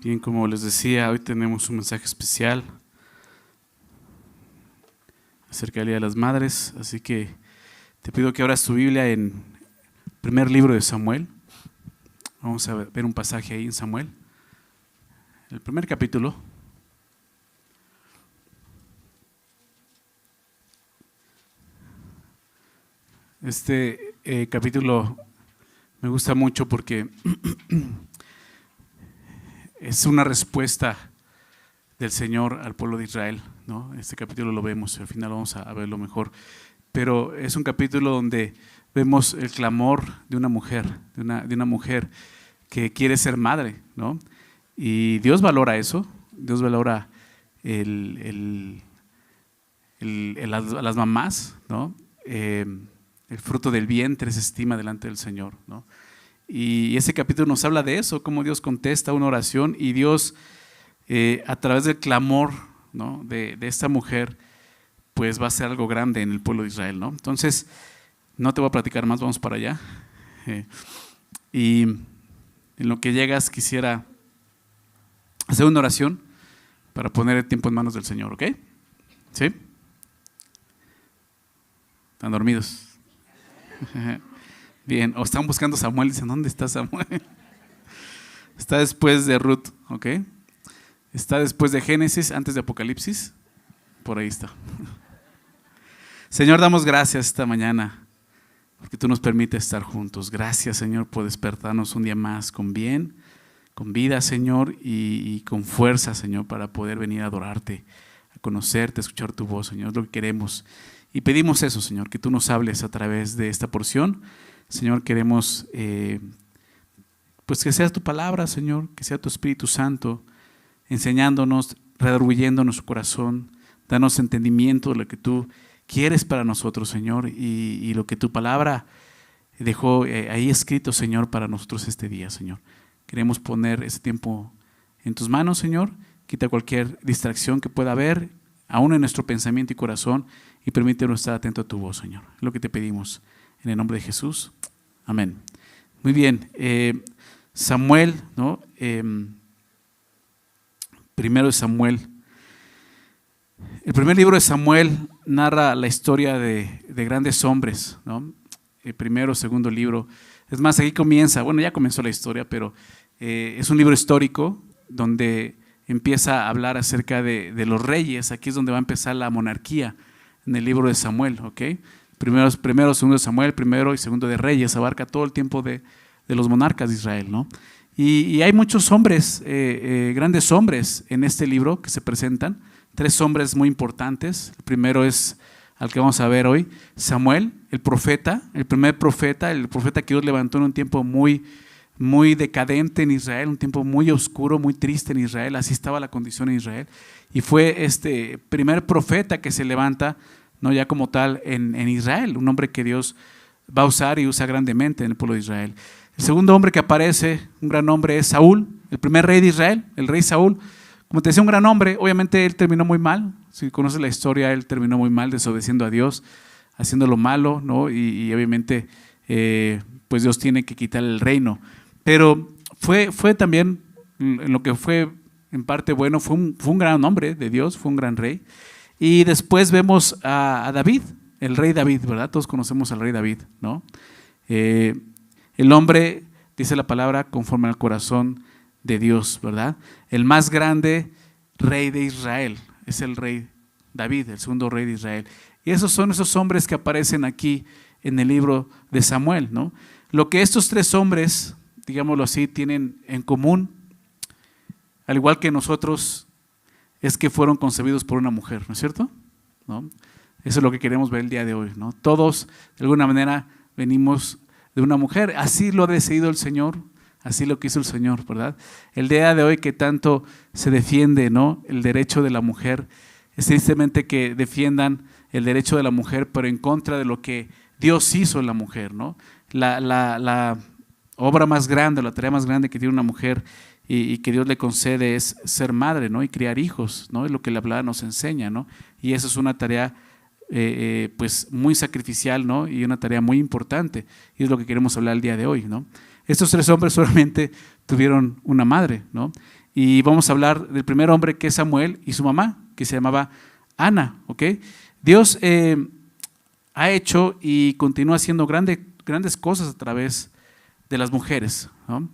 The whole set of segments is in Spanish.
Bien, como les decía, hoy tenemos un mensaje especial acerca del Día de las Madres, así que te pido que abras tu Biblia en el primer libro de Samuel. Vamos a ver un pasaje ahí en Samuel, el primer capítulo. Este capítulo me gusta mucho porque es una respuesta del Señor al pueblo de Israel, ¿no? Este capítulo lo vemos, al final vamos a verlo mejor, pero es un capítulo donde vemos el clamor de una mujer, de una mujer que quiere ser madre, ¿no? Y Dios valora eso, Dios valora a las mamás, ¿no? El fruto del vientre se estima delante del Señor, ¿no? Y ese capítulo nos habla de eso, cómo Dios contesta una oración y Dios a través del clamor, ¿no? de esta mujer, pues va a ser algo grande en el pueblo de Israel, ¿no? Entonces, no te voy a platicar más, vamos para allá. Y en lo que llegas quisiera hacer una oración para poner el tiempo en manos del Señor, ¿ok? ¿Sí? ¿Están dormidos? Bien, o están buscando a Samuel, dicen, ¿dónde está Samuel? Está después de Ruth, ¿ok? Está después de Génesis, antes de Apocalipsis, por ahí está. Señor, damos gracias esta mañana porque tú nos permites estar juntos. Gracias, Señor, por despertarnos un día más con bien, con vida, Señor, y con fuerza, Señor, para poder venir a adorarte, a conocerte, a escuchar tu voz, Señor, es lo que queremos. Y pedimos eso, Señor, que tú nos hables a través de esta porción. Señor, queremos pues que sea tu palabra, Señor, que sea tu Espíritu Santo enseñándonos, redarguyendo nuestro corazón, danos entendimiento de lo que tú quieres para nosotros, Señor, y lo que tu palabra dejó ahí escrito, Señor, para nosotros este día, Señor. Queremos poner ese tiempo en tus manos, Señor. Quita cualquier distracción que pueda haber, aún en nuestro pensamiento y corazón, y permítenos estar atento a tu voz, Señor. Es lo que te pedimos en el nombre de Jesús. Amén. Muy bien. Samuel, ¿no? Primero de Samuel. El primer libro de Samuel narra la historia de grandes hombres, ¿no? El primero, segundo libro. Es más, aquí comienza, bueno, ya comenzó la historia, pero es un libro histórico donde empieza a hablar acerca de los reyes. Aquí es donde va a empezar la monarquía en el libro de Samuel, ¿ok? Primero, segundo de Samuel, primero y segundo de Reyes, abarca todo el tiempo de los monarcas de Israel, ¿no? Y hay muchos hombres, grandes hombres en este libro que se presentan, 3 hombres muy importantes. El primero es al que vamos a ver hoy, Samuel, el profeta, el primer profeta, el profeta que Dios levantó en un tiempo muy decadente en Israel, un tiempo muy oscuro, muy triste en Israel, así estaba la condición en Israel. Y fue este primer profeta que se levanta, no ya como tal en Israel, un hombre que Dios va a usar y usa grandemente en el pueblo de Israel. El segundo hombre que aparece, un gran hombre, es Saúl, el primer rey de Israel, el rey Saúl. Como te decía, un gran hombre, obviamente él terminó muy mal, si conoces la historia, él terminó muy mal, desobedeciendo a Dios, haciendo lo malo, ¿no? Y obviamente pues Dios tiene que quitar el reino. Pero fue también, en lo que fue en parte bueno, fue un gran hombre de Dios, fue un gran rey. Y después vemos a David, el rey David, ¿verdad? Todos conocemos al rey David, ¿no? El hombre, dice la palabra, conforme al corazón de Dios, ¿verdad? El más grande rey de Israel es el rey David, el segundo rey de Israel. Y esos son esos hombres que aparecen aquí en el libro de Samuel, ¿no? Lo que estos 3 hombres, digámoslo así, tienen en común, al igual que nosotros, es que fueron concebidos por una mujer, ¿no es cierto? ¿No? Eso es lo que queremos ver el día de hoy, ¿no? Todos, de alguna manera, venimos de una mujer. Así lo ha decidido el Señor, así lo quiso el Señor, ¿verdad? El día de hoy que tanto se defiende, ¿no? El derecho de la mujer, es tristemente que defiendan el derecho de la mujer, pero en contra de lo que Dios hizo en la mujer, ¿no? La obra más grande, la tarea más grande que tiene una mujer y que Dios le concede es ser madre, ¿no? Y criar hijos, ¿no? Es lo que la palabra nos enseña, ¿no? Y eso es una tarea pues muy sacrificial, ¿no? Y una tarea muy importante, y es lo que queremos hablar el día de hoy, ¿no? Estos 3 hombres solamente tuvieron una madre, ¿no? Y vamos a hablar del primer hombre, que es Samuel, y su mamá, que se llamaba Ana. ¿Ok? Dios ha hecho y continúa haciendo grandes cosas a través de las mujeres, ¿no?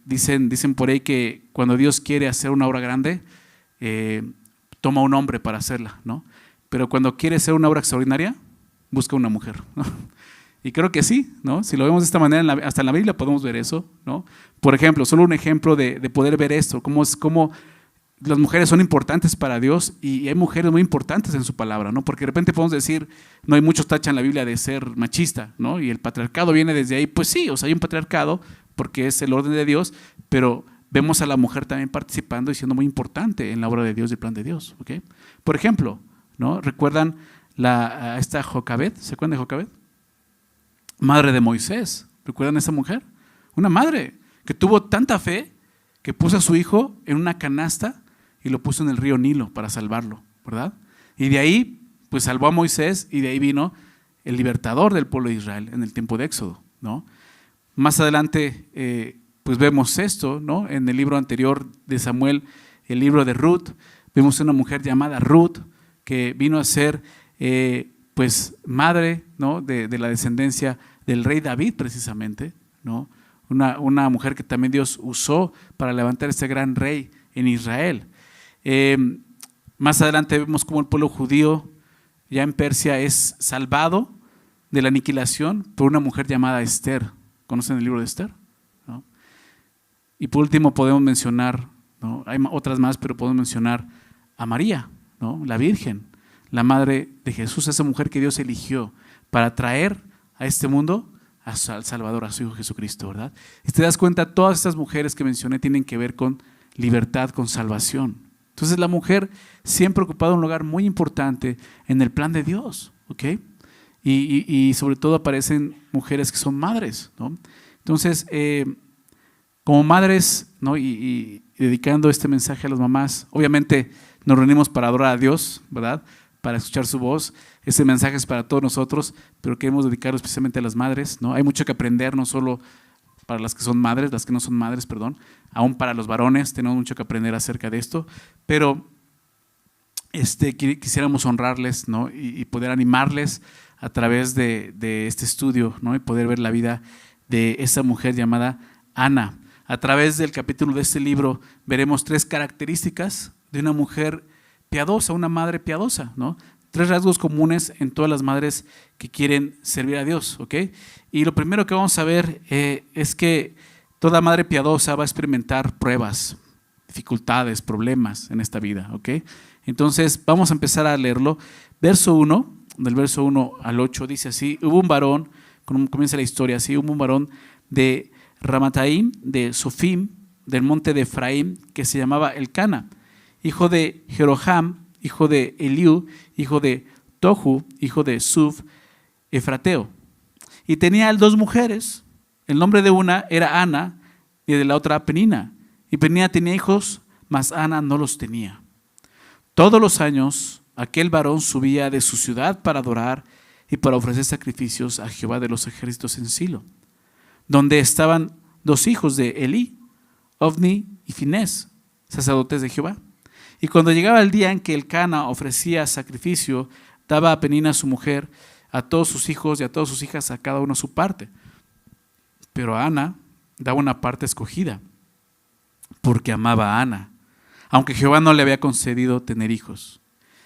Dicen por ahí que cuando Dios quiere hacer una obra grande, toma un hombre para hacerla, ¿no? Pero cuando quiere hacer una obra extraordinaria, busca una mujer, ¿no? Y creo que sí, ¿no? Si lo vemos de esta manera, hasta en la Biblia podemos ver eso, ¿no? Por ejemplo, solo un ejemplo de poder ver esto, cómo las mujeres son importantes para Dios, y hay mujeres muy importantes en su palabra, ¿no? Porque de repente podemos decir, no hay muchos tachan la Biblia de ser machista, ¿no? Y el patriarcado viene desde ahí. Pues sí, o sea, hay un patriarcado porque es el orden de Dios, pero vemos a la mujer también participando y siendo muy importante en la obra de Dios y el plan de Dios, ¿ok? Por ejemplo, ¿no? ¿Recuerdan a esta Jocabed? ¿Se acuerdan de Jocabed? Madre de Moisés. ¿Recuerdan a esa mujer? Una madre que tuvo tanta fe que puso a su hijo en una canasta y lo puso en el río Nilo para salvarlo, ¿verdad? Y de ahí, pues salvó a Moisés, y de ahí vino el libertador del pueblo de Israel en el tiempo de Éxodo, ¿no? Más adelante, pues vemos esto, ¿no? En el libro anterior de Samuel, el libro de Ruth, vemos una mujer llamada Ruth que vino a ser, pues, madre, ¿no? de la descendencia del rey David, precisamente, ¿no? Una mujer que también Dios usó para levantar este gran rey en Israel. Más adelante vemos cómo el pueblo judío ya en Persia es salvado de la aniquilación por una mujer llamada Esther. ¿Conocen el libro de Esther? ¿No? Y por último podemos mencionar, ¿no? Hay otras más, pero podemos mencionar a María, ¿no? La Virgen, la madre de Jesús, esa mujer que Dios eligió para traer a este mundo al Salvador, a su Hijo Jesucristo, ¿verdad? Y te das cuenta, todas estas mujeres que mencioné tienen que ver con libertad, con salvación. Entonces la mujer siempre ha ocupado un lugar muy importante en el plan de Dios, ¿ok? Y sobre todo aparecen mujeres que son madres, ¿no? Entonces, como madres, ¿no? y dedicando este mensaje a las mamás, obviamente nos reunimos para adorar a Dios, ¿verdad? Para escuchar su voz. Ese mensaje es para todos nosotros, pero queremos dedicarlo especialmente a las madres, ¿no? Hay mucho que aprender, no solo para las que son madres, las que no son madres, perdón, aún para los varones tenemos mucho que aprender acerca de esto, pero quisiéramos honrarles, ¿no? y poder animarles a través de este estudio, ¿no? Y poder ver la vida de esa mujer llamada Ana. A través del capítulo de este libro veremos 3 características de una mujer piadosa, una madre piadosa, ¿no? 3 rasgos comunes en todas las madres que quieren servir a Dios, ¿ok? Y lo primero que vamos a ver es que toda madre piadosa va a experimentar pruebas, dificultades, problemas en esta vida, ¿ok? Entonces vamos a empezar a leerlo. Verso 1, del verso 1 al 8 dice así: hubo un varón, comienza la historia así, hubo un varón de Ramataim, de Sofim, del monte de Efraín, que se llamaba Elcana, hijo de Jeroham, hijo de Eliú, hijo de Tohu, hijo de Suf, Efrateo. Y tenía él 2 mujeres. El nombre de una era Ana y de la otra Penina. Y Penina tenía hijos, mas Ana no los tenía. Todos los años aquel varón subía de su ciudad para adorar y para ofrecer sacrificios a Jehová de los ejércitos en Silo, donde estaban 2 hijos de Elí, Ofni y Finés, sacerdotes de Jehová. Y cuando llegaba el día en que Elcana ofrecía sacrificio, daba a Penina su mujer, a todos sus hijos y a todas sus hijas, a cada uno su parte. Pero a Ana daba una parte escogida, porque amaba a Ana, aunque Jehová no le había concedido tener hijos.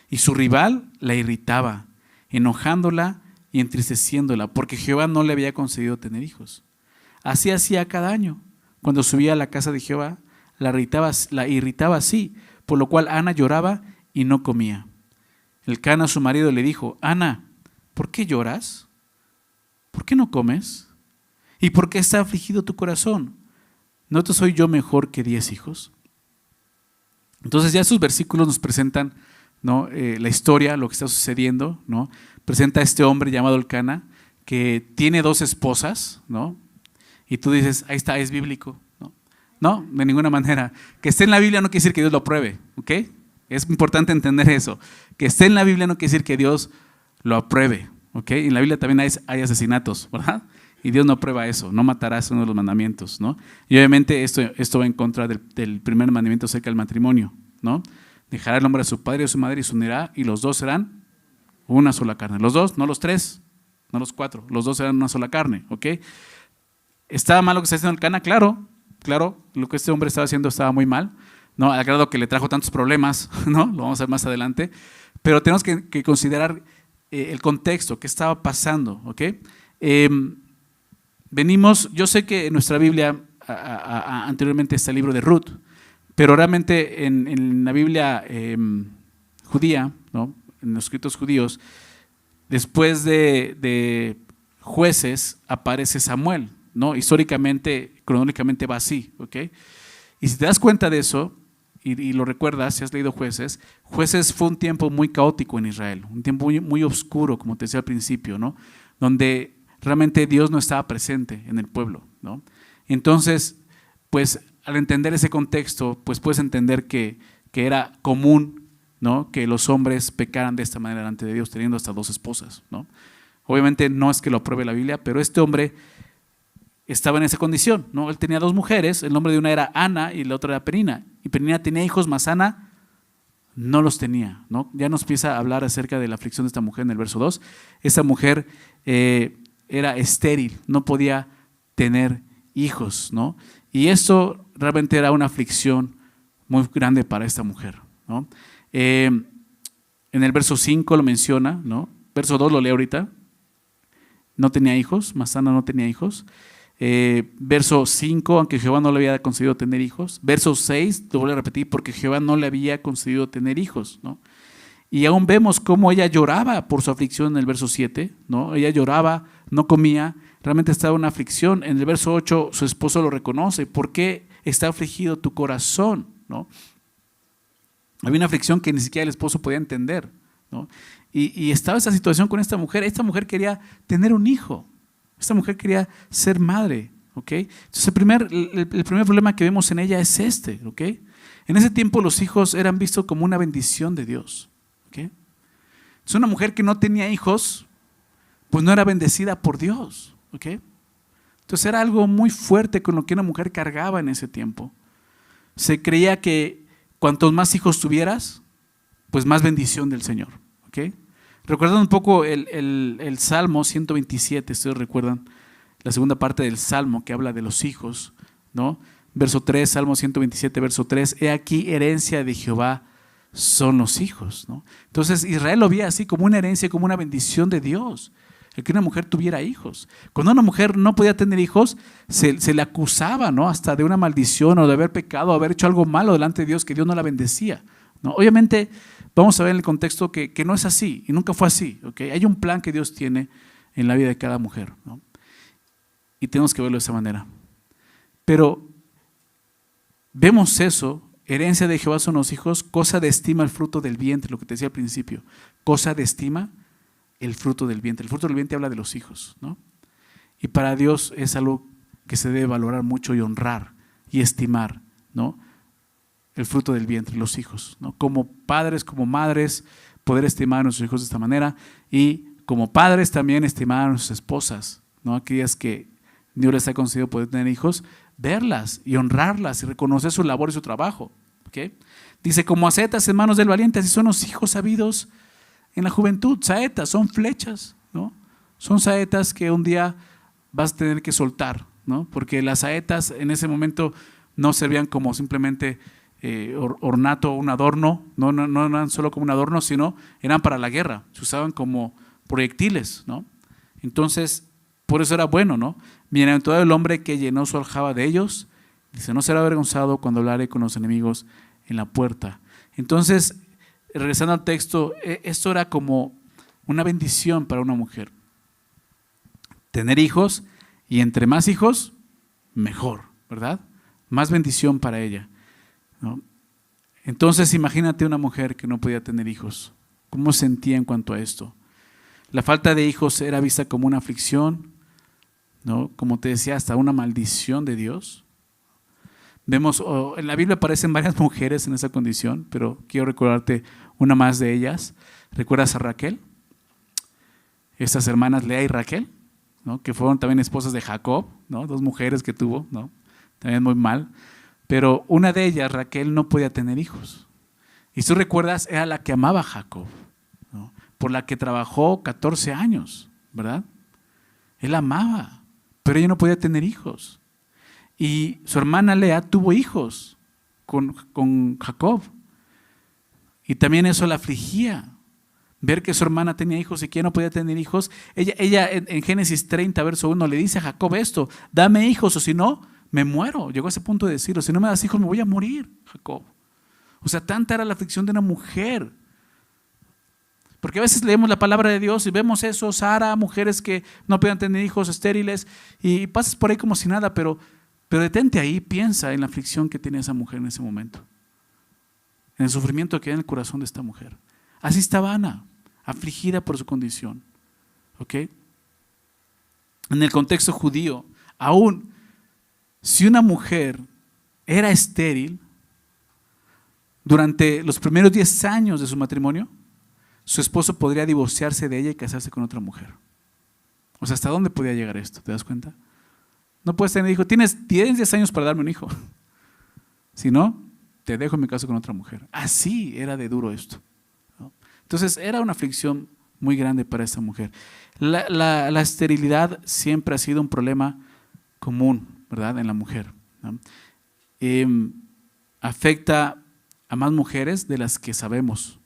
Y su rival la irritaba, enojándola y entristeciéndola, porque Jehová no le había concedido tener hijos. Así hacía cada año. Cuando subía a la casa de Jehová, la irritaba así, por lo cual Ana lloraba y no comía. Elcana, su marido, le dijo: Ana, ¿por qué lloras? ¿Por qué no comes? ¿Y por qué está afligido tu corazón? ¿No te soy yo mejor que 10 hijos? Entonces ya estos versículos nos presentan, ¿no? La historia, lo que está sucediendo, ¿no? Presenta a este hombre llamado Elcana que tiene 2 esposas, ¿no? Y tú dices, ahí está, es bíblico. No, de ninguna manera. Que esté en la Biblia no quiere decir que Dios lo apruebe, ¿ok? Es importante entender eso. Que esté en la Biblia no quiere decir que Dios lo apruebe, ¿ok? En la Biblia también hay asesinatos, ¿verdad? Y Dios no aprueba eso, no matarás, uno de los mandamientos, ¿no? Y obviamente esto va en contra del primer mandamiento acerca del matrimonio, ¿no? Dejará el hombre a su padre y a su madre y se unirá, y los dos serán una sola carne. Los dos, no los tres, no los cuatro, los dos serán una sola carne, ¿ok? ¿Estaba mal lo que está haciendo el Cana? Claro, lo que este hombre estaba haciendo estaba muy mal, ¿no? Al grado que le trajo tantos problemas, ¿no? Lo vamos a ver más adelante, pero tenemos que considerar el contexto, qué estaba pasando, ¿ok? Yo sé que en nuestra Biblia anteriormente está el libro de Ruth, pero realmente en la Biblia judía, ¿no? En los escritos judíos, después de Jueces aparece Samuel, ¿no? Históricamente, cronológicamente va así, ¿ok? Y si te das cuenta de eso y lo recuerdas, si has leído Jueces fue un tiempo muy caótico en Israel, un tiempo muy, muy oscuro, como te decía al principio, ¿no? Donde realmente Dios no estaba presente en el pueblo, ¿no? Entonces, pues al entender ese contexto, pues puedes entender que era común, ¿no? Que los hombres pecaran de esta manera delante de Dios, teniendo hasta 2 esposas, ¿no? Obviamente no es que lo apruebe la Biblia, pero este hombre estaba en esa condición, ¿no? Él tenía 2 mujeres, el nombre de una era Ana y la otra era Penina. Y Penina tenía hijos, mas Ana no los tenía, ¿no? Ya nos empieza a hablar acerca de la aflicción de esta mujer en el verso 2. Esta mujer era estéril, no podía tener hijos, ¿no? Y esto realmente era una aflicción muy grande para esta mujer, ¿no? En el verso 5 lo menciona, ¿no? Verso 2 lo leo ahorita. No tenía hijos, mas Ana no tenía hijos. Verso 5, aunque Jehová no le había concedido tener hijos. Verso 6, lo voy a repetir, porque Jehová no le había concedido tener hijos, ¿no? Y aún vemos cómo ella lloraba por su aflicción en el verso 7, ¿no? Ella lloraba, no comía, realmente estaba en una aflicción. En el verso 8 su esposo lo reconoce. ¿Por qué está afligido tu corazón? ¿No? Había una aflicción que ni siquiera el esposo podía entender, ¿no? Y estaba esa situación con esta mujer. Esta mujer quería tener un hijo. Esta mujer quería ser madre, ¿ok? Entonces el primer problema que vemos en ella es este, ¿ok? En ese tiempo los hijos eran vistos como una bendición de Dios, ¿ok? Entonces una mujer que no tenía hijos, pues no era bendecida por Dios, ¿ok? Entonces era algo muy fuerte con lo que una mujer cargaba en ese tiempo. Se creía que cuantos más hijos tuvieras, pues más bendición del Señor, ¿ok? Recordando un poco el Salmo 127, ustedes recuerdan la segunda parte del Salmo que habla de los hijos, ¿no? Verso 3, Salmo 127, verso 3, he aquí herencia de Jehová son los hijos, ¿no? Entonces Israel lo veía así como una herencia, como una bendición de Dios, el que una mujer tuviera hijos. Cuando una mujer no podía tener hijos, se le acusaba, ¿no? Hasta de una maldición o de haber pecado, o haber hecho algo malo delante de Dios, que Dios no la bendecía, ¿no? Obviamente vamos a ver en el contexto que no es así y nunca fue así, ¿ok? Hay un plan que Dios tiene en la vida de cada mujer, ¿no? Y tenemos que verlo de esa manera. Pero vemos eso, herencia de Jehová son los hijos, cosa de estima el fruto del vientre, lo que te decía al principio, cosa de estima el fruto del vientre. El fruto del vientre habla de los hijos, ¿no? Y para Dios es algo que se debe valorar mucho y honrar y estimar, ¿no? El fruto del vientre, los hijos, ¿no? Como padres, como madres, poder estimar a nuestros hijos de esta manera, y como padres también estimar a nuestras esposas, ¿no? Aquellas que Dios les ha concedido poder tener hijos, verlas y honrarlas y reconocer su labor y su trabajo, ¿ok? Dice, como saetas en manos del valiente, así son los hijos sabidos en la juventud. Saetas son flechas, ¿no? Son saetas que un día vas a tener que soltar, ¿no? Porque las saetas en ese momento no servían como simplemente ornato, un adorno, no eran solo como un adorno, sino eran para la guerra, se usaban como proyectiles, ¿no? Entonces, por eso era bueno, ¿no? Bienaventurado el hombre que llenó su aljaba de ellos, dice, no será avergonzado cuando hablare con los enemigos en la puerta. Entonces, regresando al texto, esto era como una bendición para una mujer. Tener hijos, y entre más hijos, mejor, ¿verdad? Más bendición para ella, ¿no? Entonces imagínate una mujer que no podía tener hijos, ¿cómo sentía en cuanto a esto? La falta de hijos era vista como una aflicción, ¿no? Como te decía, hasta una maldición de Dios. Vemos, en la Biblia aparecen varias mujeres en esa condición, pero quiero recordarte una más de ellas. ¿Recuerdas a Raquel? Estas hermanas Lea y Raquel, ¿no? Que fueron también esposas de Jacob, ¿no? 2 mujeres que tuvo, ¿no? También muy mal. Pero una de ellas, Raquel, no podía tener hijos. Y si tú recuerdas, era la que amaba a Jacob, ¿no? Por la que trabajó 14 años, ¿verdad? Él amaba, pero ella no podía tener hijos. Y su hermana Lea tuvo hijos con Jacob. Y también eso la afligía. Ver que su hermana tenía hijos y que ella no podía tener hijos. Ella en Génesis 30, verso 1, le dice a Jacob esto: dame hijos o si no, me muero. Llegó a ese punto de decirlo: si no me das hijos, me voy a morir, Jacob. O sea, tanta era la aflicción de una mujer. Porque a veces leemos la palabra de Dios y vemos eso, Sara, mujeres que no podían tener hijos, estériles, y pasas por ahí como si nada, pero detente ahí, piensa en la aflicción que tenía esa mujer en ese momento, en el sufrimiento que hay en el corazón de esta mujer. Así estaba Ana, afligida por su condición. ¿Ok? En el contexto judío, aún si una mujer era estéril, durante los primeros 10 años de su matrimonio, su esposo podría divorciarse de ella y casarse con otra mujer. O sea, ¿hasta dónde podía llegar esto? ¿Te das cuenta? No puedes tener hijo. Tienes 10 años para darme un hijo. Si no, te dejo y me caso con otra mujer. Así era de duro esto, ¿no? Entonces, era una aflicción muy grande para esta mujer. La esterilidad siempre ha sido un problema común, ¿verdad?, en la mujer, ¿no? Afecta a más mujeres de las que sabemos.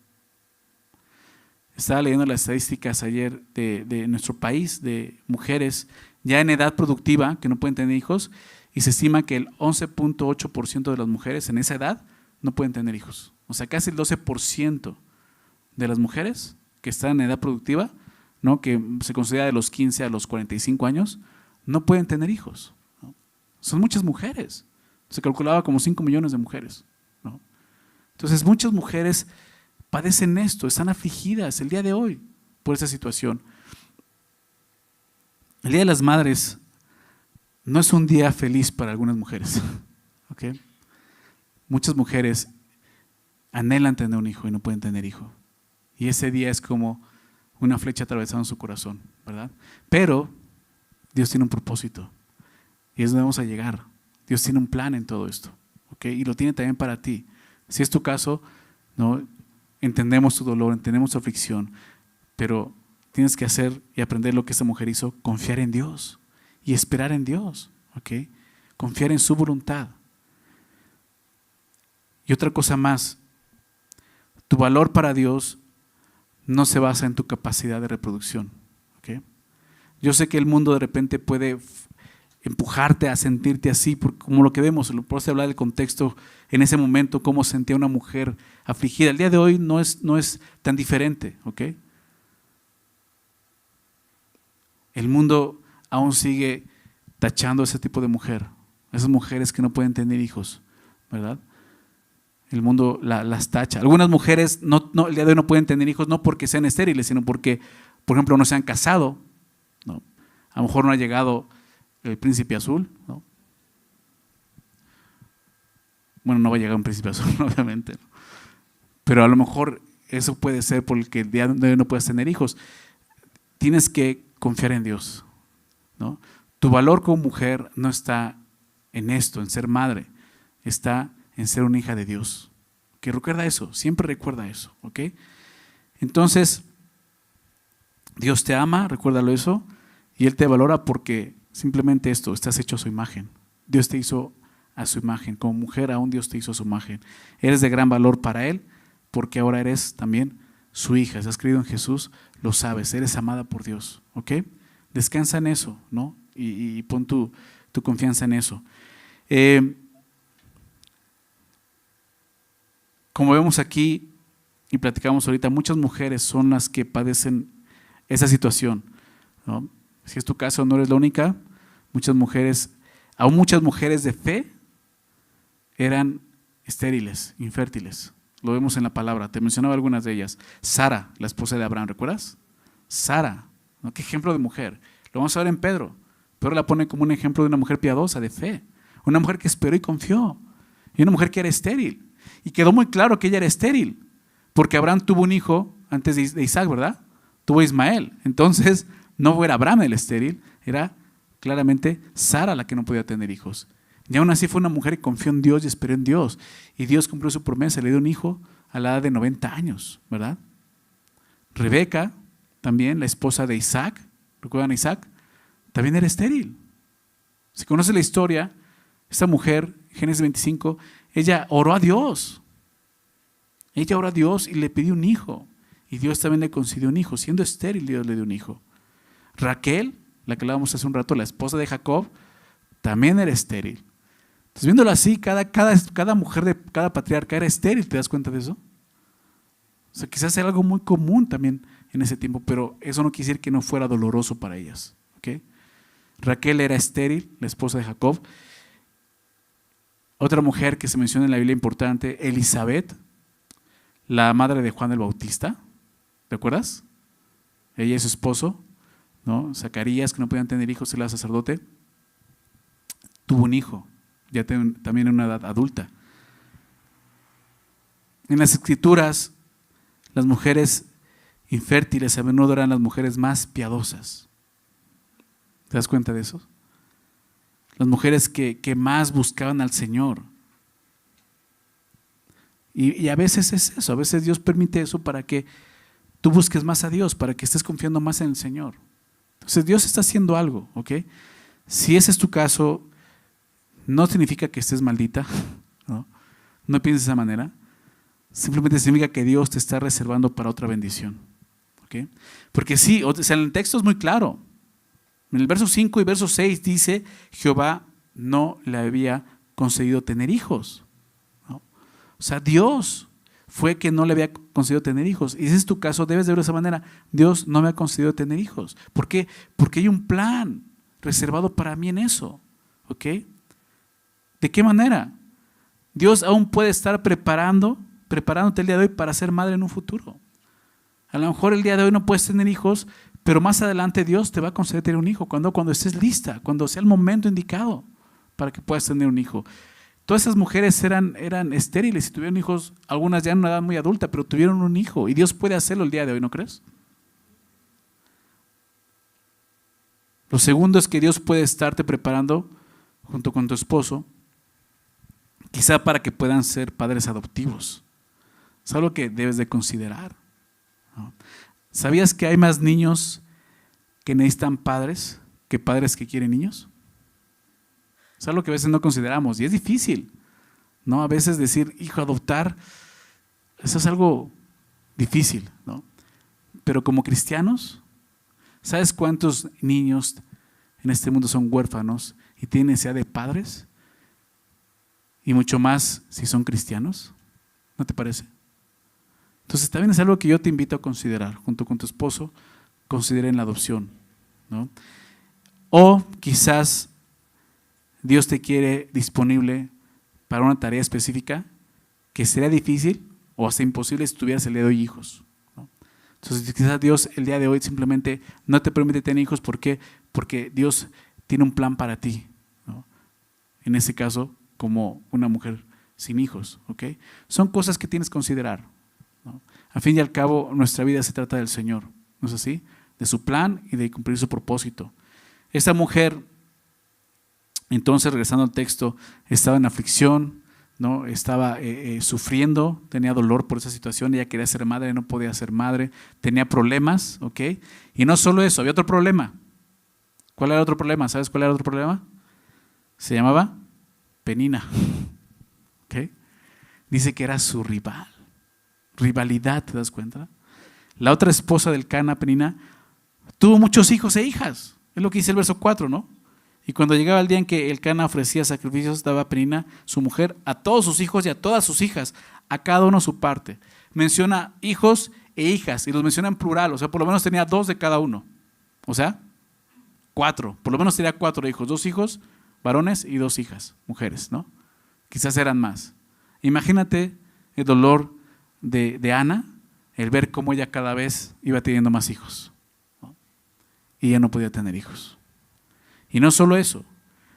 Estaba leyendo las estadísticas ayer de nuestro país, de mujeres ya en edad productiva que no pueden tener hijos, y se estima que el 11.8% de las mujeres en esa edad no pueden tener hijos. O sea, casi el 12% de las mujeres que están en edad productiva, ¿no?, que se considera de los 15 a los 45 años, no pueden tener hijos, ¿no? Son muchas mujeres. Se calculaba como 5 millones de mujeres, ¿no? Entonces, muchas mujeres padecen esto, están afligidas el día de hoy por esta situación. El Día de las Madres no es un día feliz para algunas mujeres, ¿ok? Muchas mujeres anhelan tener un hijo y no pueden tener hijo. Y ese día es como una flecha atravesando su corazón, ¿verdad? Pero Dios tiene un propósito y es donde vamos a llegar. Dios tiene un plan en todo esto, ¿ok? Y lo tiene también para ti. Si es tu caso, ¿no?, entendemos tu dolor, entendemos tu aflicción, pero tienes que hacer y aprender lo que esta mujer hizo: confiar en Dios y esperar en Dios, ¿ok? Confiar en su voluntad. Y otra cosa más, tu valor para Dios no se basa en tu capacidad de reproducción, ¿ok? Yo sé que el mundo de repente puede empujarte a sentirte así, como lo que vemos, por eso hablar del contexto en ese momento, cómo sentía una mujer afligida. El día de hoy no es tan diferente, ¿ok? El mundo aún sigue tachando a ese tipo de mujer, esas mujeres que no pueden tener hijos, ¿verdad? El mundo las tacha. Algunas mujeres el día de hoy no pueden tener hijos, no porque sean estériles, sino porque, por ejemplo, no se han casado, ¿no? A lo mejor no ha llegado el príncipe azul, ¿no? Bueno, no va a llegar un príncipe azul, obviamente, ¿no? Pero a lo mejor eso puede ser porque el día de hoy no puedes tener hijos. Tienes que confiar en Dios, ¿no? Tu valor como mujer no está en esto, en ser madre, está en ser una hija de Dios. Que recuerda eso, siempre recuerda eso, ¿ok? Entonces, Dios te ama, recuérdalo eso, y Él te valora porque simplemente esto, estás hecho a su imagen. Dios te hizo a su imagen. Como mujer aún Dios te hizo a su imagen. Eres de gran valor para Él porque ahora eres también su hija. Estás creído en Jesús, lo sabes, eres amada por Dios, ¿ok? Descansa en eso, ¿no? Y pon tu confianza en eso. Como vemos aquí y platicamos ahorita, muchas mujeres son las que padecen esa situación, ¿no? Si es tu caso, no eres la única. Muchas mujeres, aún muchas mujeres de fe, eran estériles, infértiles. Lo vemos en la palabra, te mencionaba algunas de ellas. Sara, la esposa de Abraham, ¿recuerdas? Sara, ¿no? Qué ejemplo de mujer. Lo vamos a ver en Pedro. Pedro la pone como un ejemplo de una mujer piadosa, de fe. Una mujer que esperó y confió. Y una mujer que era estéril. Y quedó muy claro que ella era estéril, porque Abraham tuvo un hijo antes de Isaac, ¿verdad? Tuvo Ismael. Entonces, no era Abraham el estéril, era claramente Sara la que no podía tener hijos. Y aún así fue una mujer que confió en Dios y esperó en Dios. Y Dios cumplió su promesa, le dio un hijo a la edad de 90 años, ¿verdad? Rebeca, también la esposa de Isaac, ¿recuerdan a Isaac? También era estéril. Si conoce la historia, esta mujer, Génesis 25, ella oró a Dios. Ella oró a Dios y le pidió un hijo. Y Dios también le concedió un hijo. Siendo estéril, Dios le dio un hijo. Raquel, la que hablábamos hace un rato, la esposa de Jacob, también era estéril. Entonces, viéndolo así, cada mujer de cada patriarca era estéril. ¿Te das cuenta de eso? O sea, quizás era algo muy común también en ese tiempo, pero eso no quiere decir que no fuera doloroso para ellas. ¿Okay? Raquel era estéril, la esposa de Jacob. Otra mujer que se menciona en la Biblia importante, Elizabeth, la madre de Juan el Bautista. ¿Te acuerdas? Ella y su esposo, ¿no? Zacarías, que no podían tener hijos, él era sacerdote, tuvo un hijo, ya también en una edad adulta. En las Escrituras, las mujeres infértiles a menudo eran las mujeres más piadosas. ¿Te das cuenta de eso? Las mujeres que más buscaban al Señor. Y a veces es eso, a veces Dios permite eso para que tú busques más a Dios, para que estés confiando más en el Señor. Entonces Dios está haciendo algo, ¿ok? Si ese es tu caso, no significa que estés maldita, ¿no? No pienses de esa manera. Simplemente significa que Dios te está reservando para otra bendición, ¿ok? Porque sí, o sea, en el texto es muy claro. En el verso 5 y verso 6 dice, Jehová no le había concedido tener hijos, ¿no? O sea, Dios fue que no le había concedido tener hijos. Y si ese es tu caso, debes de ver de esa manera. Dios no me ha concedido tener hijos. ¿Por qué? Porque hay un plan reservado para mí en eso, ¿ok? ¿De qué manera? Dios aún puede estar preparándote el día de hoy para ser madre en un futuro. A lo mejor el día de hoy no puedes tener hijos, pero más adelante Dios te va a conceder tener un hijo cuando estés lista, cuando sea el momento indicado para que puedas tener un hijo. Todas esas mujeres eran estériles y tuvieron hijos, algunas ya en una edad muy adulta, pero tuvieron un hijo y Dios puede hacerlo el día de hoy, ¿no crees? Lo segundo es que Dios puede estarte preparando junto con tu esposo, quizá para que puedan ser padres adoptivos. Es algo que debes de considerar, ¿no? ¿Sabías que hay más niños que necesitan padres que padres que quieren niños? Es algo que a veces no consideramos y es difícil, ¿no? A veces decir, hijo, adoptar, eso es algo difícil, ¿no? Pero como cristianos, ¿sabes cuántos niños en este mundo son huérfanos y tienen necesidad de padres? Y mucho más si son cristianos, ¿no te parece? Entonces también es algo que yo te invito a considerar, junto con tu esposo, consideren la adopción, ¿no? O quizás Dios te quiere disponible para una tarea específica que sería difícil o hasta imposible si tuvieras el día de hoy hijos, ¿no? Entonces quizás Dios el día de hoy simplemente no te permite tener hijos. ¿Por qué? Porque Dios tiene un plan para ti, ¿no? En ese caso, como una mujer sin hijos, ¿ok? Son cosas que tienes que considerar, ¿no? Al fin y al cabo, nuestra vida se trata del Señor, ¿no es así? De su plan y de cumplir su propósito. Esta mujer, entonces, regresando al texto, estaba en aflicción, ¿no? Estaba sufriendo, tenía dolor por esa situación, ella quería ser madre, no podía ser madre, tenía problemas, ¿ok? Y no solo eso, había otro problema. ¿Cuál era el otro problema? ¿Sabes cuál era el otro problema? Se llamaba Penina, ¿ok? Dice que era su rival. Rivalidad, ¿te das cuenta? La otra esposa del Cana, Penina, tuvo muchos hijos e hijas. Es lo que dice el verso 4, ¿no? Y cuando llegaba el día en que el Cana ofrecía sacrificios, daba a Penina, su mujer, a todos sus hijos y a todas sus hijas, a cada uno su parte. Menciona hijos e hijas, y los menciona en plural, o sea, por lo menos tenía 2 de cada uno. O sea, 4, por lo menos tenía 4 hijos, 2 hijos varones y 2 hijas, mujeres, ¿no? Quizás eran más. Imagínate el dolor de Ana, el ver cómo ella cada vez iba teniendo más hijos, ¿no? Y ella no podía tener hijos. Y no solo eso,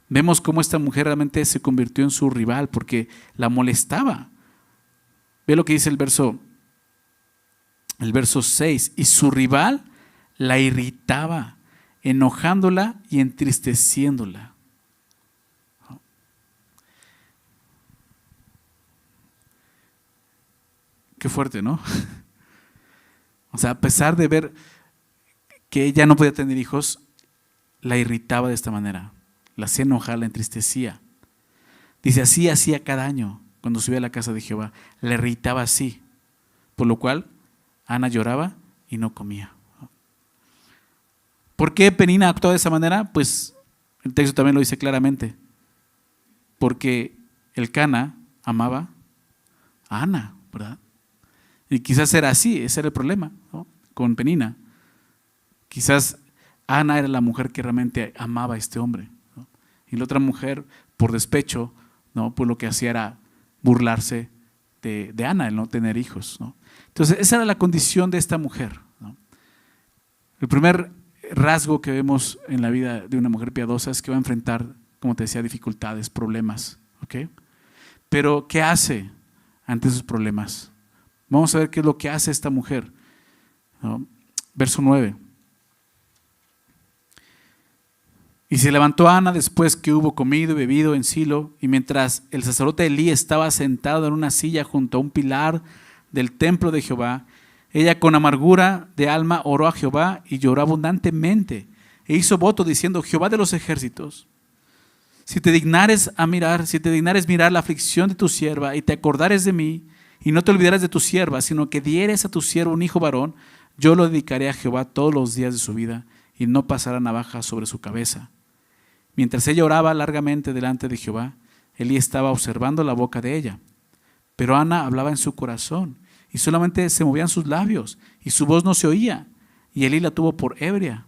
vemos cómo esta mujer realmente se convirtió en su rival porque la molestaba. Ve lo que dice el verso 6, y su rival la irritaba enojándola y entristeciéndola. Qué fuerte, ¿no? O sea, a pesar de ver que ella no podía tener hijos, la irritaba de esta manera, la hacía enojar, la entristecía. Dice, así hacía cada año cuando subía a la casa de Jehová, la irritaba así, por lo cual Ana lloraba y no comía. ¿Por qué Penina actuó de esa manera? Pues el texto también lo dice claramente, porque Elcana amaba a Ana, ¿verdad? Y quizás era así, ese era el problema, ¿no? Con Penina. Quizás Ana era la mujer que realmente amaba a este hombre, ¿no? Y la otra mujer, por despecho, ¿no? Pues lo que hacía era burlarse de Ana, el no tener hijos, ¿no? Entonces, esa era la condición de esta mujer, ¿no? El primer rasgo que vemos en la vida de una mujer piadosa es que va a enfrentar, como te decía, dificultades, problemas, ¿ok? Pero, ¿qué hace ante esos problemas? Vamos a ver qué es lo que hace esta mujer, ¿no? Verso 9. Y se levantó Ana después que hubo comido y bebido en Silo, y mientras el sacerdote Elí estaba sentado en una silla junto a un pilar del templo de Jehová, ella con amargura de alma oró a Jehová y lloró abundantemente, e hizo voto diciendo, Jehová de los ejércitos, si te dignares mirar la aflicción de tu sierva y te acordares de mí, y no te olvidares de tu sierva, sino que dieres a tu siervo un hijo varón, yo lo dedicaré a Jehová todos los días de su vida, y no pasará navaja sobre su cabeza. Mientras ella oraba largamente delante de Jehová, Elí estaba observando la boca de ella. Pero Ana hablaba en su corazón, y solamente se movían sus labios, y su voz no se oía, y Elí la tuvo por ebria.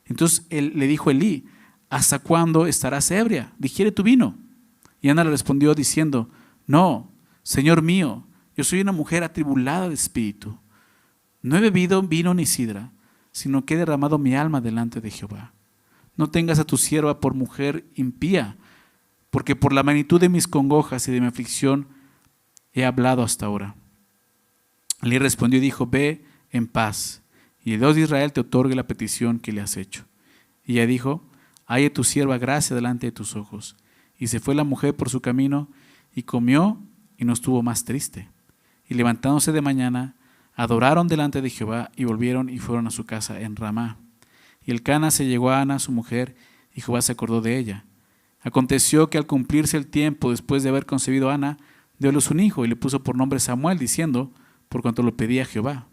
Entonces él le dijo a Elí, ¿hasta cuándo estarás ebria? Digiere tu vino. Y Ana le respondió diciendo, no, Señor mío, yo soy una mujer atribulada de espíritu. No he bebido vino ni sidra, sino que he derramado mi alma delante de Jehová. No tengas a tu sierva por mujer impía, porque por la magnitud de mis congojas y de mi aflicción he hablado hasta ahora. Elí respondió y dijo, ve en paz, y el Dios de Israel te otorgue la petición que le has hecho. Y ella dijo, halle tu sierva gracia delante de tus ojos. Y se fue la mujer por su camino, y comió, y no estuvo más triste. Y levantándose de mañana, adoraron delante de Jehová, y volvieron y fueron a su casa en Ramá. Y Elcana se llegó a Ana, su mujer, y Jehová se acordó de ella. Aconteció que al cumplirse el tiempo, después de haber concebido a Ana, dio a luz un hijo, y le puso por nombre Samuel, diciendo, por cuanto lo pedía Jehová.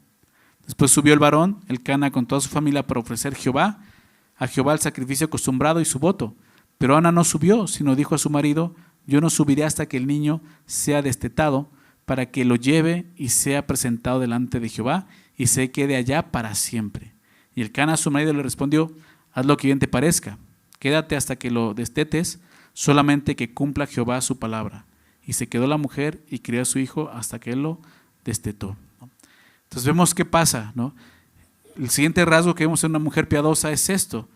Después subió el varón, Elcana, con toda su familia, para ofrecer a Jehová el sacrificio acostumbrado y su voto. Pero Ana no subió, sino dijo a su marido, yo no subiré hasta que el niño sea destetado, para que lo lleve y sea presentado delante de Jehová, y se quede allá para siempre. Y Elcana, su marido, le respondió, haz lo que bien te parezca, quédate hasta que lo destetes, solamente que cumpla Jehová su palabra. Y se quedó la mujer y crió a su hijo hasta que él lo destetó. Entonces vemos qué pasa, ¿no? El siguiente rasgo que vemos en una mujer piadosa es esto,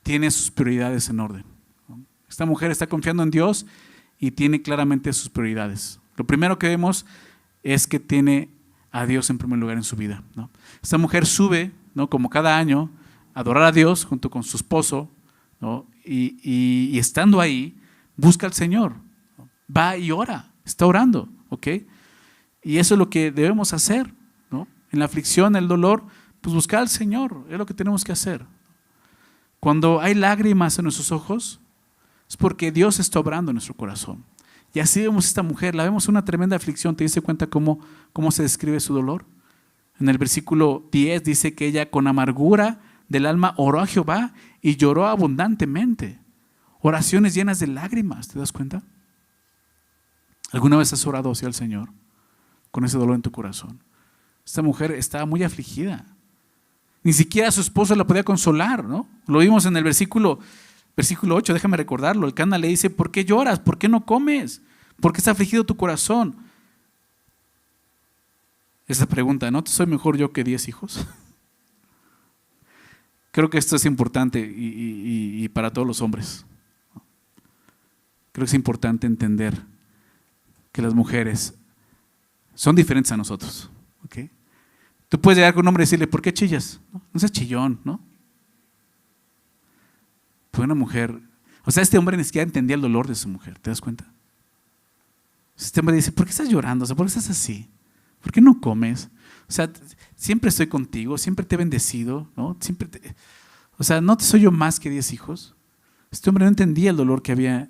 tiene sus prioridades en orden, ¿no? Esta mujer está confiando en Dios y tiene claramente sus prioridades. Lo primero que vemos es que tiene a Dios en primer lugar en su vida, ¿no? Esta mujer sube, ¿no? Como cada año, a adorar a Dios junto con su esposo, ¿no? Y estando ahí, busca al Señor, ¿no? Va y ora, está orando, ¿ok? Y eso es lo que debemos hacer, ¿no? En la aflicción, el dolor, pues buscar al Señor, es lo que tenemos que hacer. Cuando hay lágrimas en nuestros ojos, es porque Dios está obrando en nuestro corazón. Y así vemos a esta mujer, la vemos en una tremenda aflicción. ¿Te diste cuenta cómo se describe su dolor? En el versículo 10 dice que ella con amargura del alma oró a Jehová y lloró abundantemente. Oraciones llenas de lágrimas, ¿te das cuenta? ¿Alguna vez has orado hacia el Señor con ese dolor en tu corazón? Esta mujer estaba muy afligida. Ni siquiera su esposo la podía consolar, ¿no? Lo vimos en el versículo 8, déjame recordarlo. Elcana le dice, ¿por qué lloras? ¿Por qué no comes? ¿Por qué está afligido tu corazón? Esa pregunta, ¿no? ¿Soy mejor yo que 10 hijos? Creo que esto es importante y para todos los hombres. Creo que es importante entender que las mujeres son diferentes a nosotros, ¿ok? Tú puedes llegar con un hombre y decirle, ¿por qué chillas? No seas chillón, ¿no? Fue una mujer, o sea, este hombre ni siquiera entendía el dolor de su mujer, ¿te das cuenta? Este hombre dice, ¿por qué estás llorando? O sea, ¿por qué estás así? ¿Por qué no comes? O sea, siempre estoy contigo, siempre te he bendecido, ¿no? O sea, ¿no te soy yo más que 10 hijos? Este hombre no entendía el dolor que había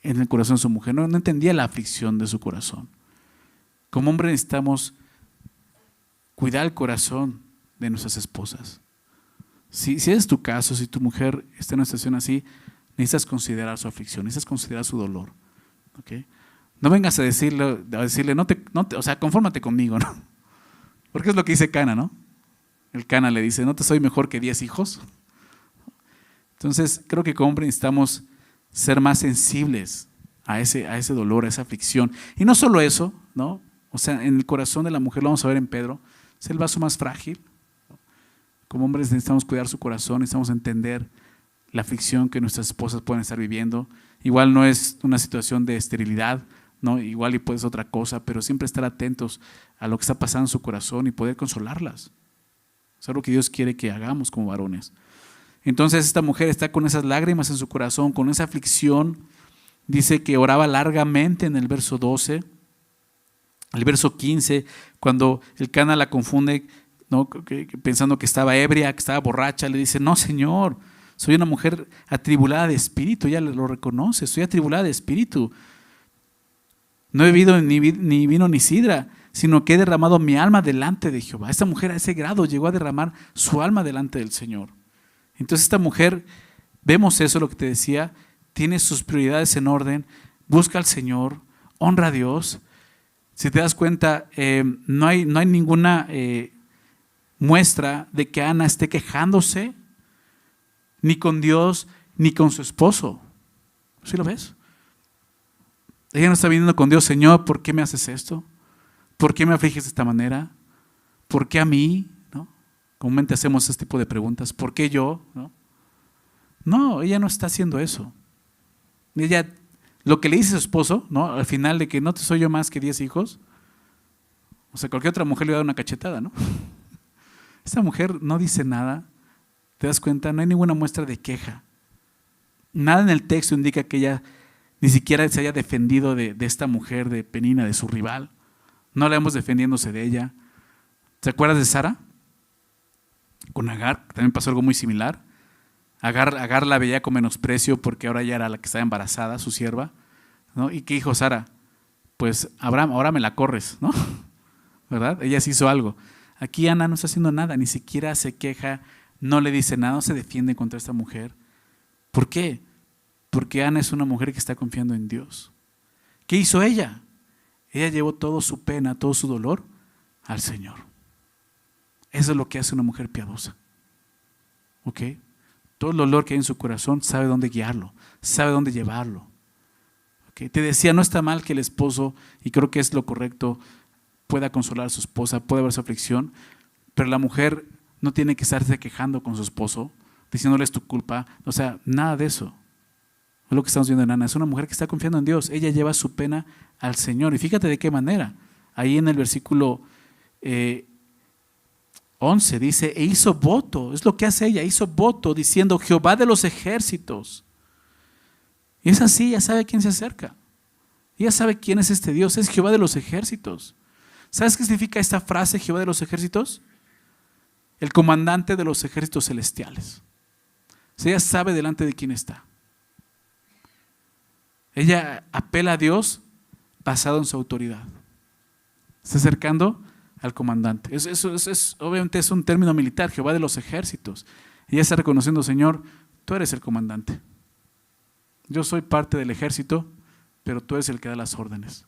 en el corazón de su mujer, no entendía la aflicción de su corazón. Como hombre necesitamos cuidar el corazón de nuestras esposas. Si es tu caso, si tu mujer está en una situación así, necesitas considerar su aflicción, necesitas considerar su dolor. ¿Okay? No vengas a decirle o sea, confórmate conmigo, ¿no? Porque es lo que dice Cana, ¿no? El Cana le dice, ¿no te soy mejor que 10 hijos? Entonces, creo que como hombre necesitamos ser más sensibles a ese dolor, a esa aflicción. Y no solo eso, ¿no? O sea, en el corazón de la mujer, lo vamos a ver en Pedro, es el vaso más frágil. Como hombres necesitamos cuidar su corazón, necesitamos entender la aflicción que nuestras esposas pueden estar viviendo. Igual no es una situación de esterilidad, ¿no? Igual y puede ser otra cosa, pero siempre estar atentos a lo que está pasando en su corazón y poder consolarlas. Es algo que Dios quiere que hagamos como varones. Entonces esta mujer está con esas lágrimas en su corazón, con esa aflicción. Dice que oraba largamente en el verso 12. El verso 15, cuando el Cana la confunde, ¿no? Pensando que estaba ebria, que estaba borracha, le dice, no, Señor, soy una mujer atribulada de espíritu. Ella lo reconoce, soy atribulada de espíritu. No he bebido ni vino ni sidra, sino que he derramado mi alma delante de Jehová. Esta mujer a ese grado llegó a derramar su alma delante del Señor. Entonces esta mujer, vemos eso, lo que te decía, tiene sus prioridades en orden, busca al Señor, honra a Dios. Si te das cuenta, no hay ninguna muestra de que Ana esté quejándose, ni con Dios, ni con su esposo. ¿Sí lo ves? Ella no está viniendo con Dios, Señor, ¿por qué me haces esto? ¿Por qué me afliges de esta manera? ¿Por qué a mí? ¿No? Comúnmente hacemos ese tipo de preguntas. ¿Por qué yo? No, ella no está haciendo eso. Ella, lo que le dice a su esposo, ¿no? Al final de que no te soy yo más que 10 hijos, o sea, cualquier otra mujer le va a dar una cachetada, ¿no? Esta mujer no dice nada, ¿te das cuenta? No hay ninguna muestra de queja. Nada en el texto indica que ella ni siquiera se haya defendido de esta mujer, de Penina, de su rival. No la vemos defendiéndose de ella. ¿Te acuerdas de Sara? Con Agar también pasó algo muy similar. Agar la veía con menosprecio porque ahora ya era la que estaba embarazada, su sierva, ¿no? ¿Y qué dijo Sara? Pues Abraham, ahora me la corres, ¿no? ¿Verdad? Ella sí hizo algo. Aquí Ana no está haciendo nada, ni siquiera se queja, no le dice nada, no se defiende contra esta mujer. ¿Por qué? Porque Ana es una mujer que está confiando en Dios. ¿Qué hizo ella? Ella llevó toda su pena, todo su dolor al Señor. Eso es lo que hace una mujer piadosa. ¿Ok? Todo el dolor que hay en su corazón sabe dónde guiarlo, sabe dónde llevarlo. ¿Ok? Te decía, no está mal que el esposo, y creo que es lo correcto, pueda consolar a su esposa, puede ver su aflicción, pero la mujer no tiene que estarse quejando con su esposo, diciéndole es tu culpa, o sea, nada de eso. Es lo que estamos viendo en Ana, es una mujer que está confiando en Dios, ella lleva su pena al Señor, y fíjate de qué manera. Ahí en el versículo 11 dice, e hizo voto, es lo que hace ella, hizo voto diciendo, Jehová de los ejércitos. Y es así, ya sabe quién se acerca, ya sabe quién es este Dios, es Jehová de los ejércitos. ¿Sabes qué significa esta frase, Jehová de los ejércitos? El comandante de los ejércitos celestiales. O sea, ella sabe delante de quién está. Ella apela a Dios basado en su autoridad. Está acercando al comandante. Obviamente es un término militar, Jehová de los ejércitos. Ella está reconociendo, Señor, tú eres el comandante. Yo soy parte del ejército, pero tú eres el que da las órdenes.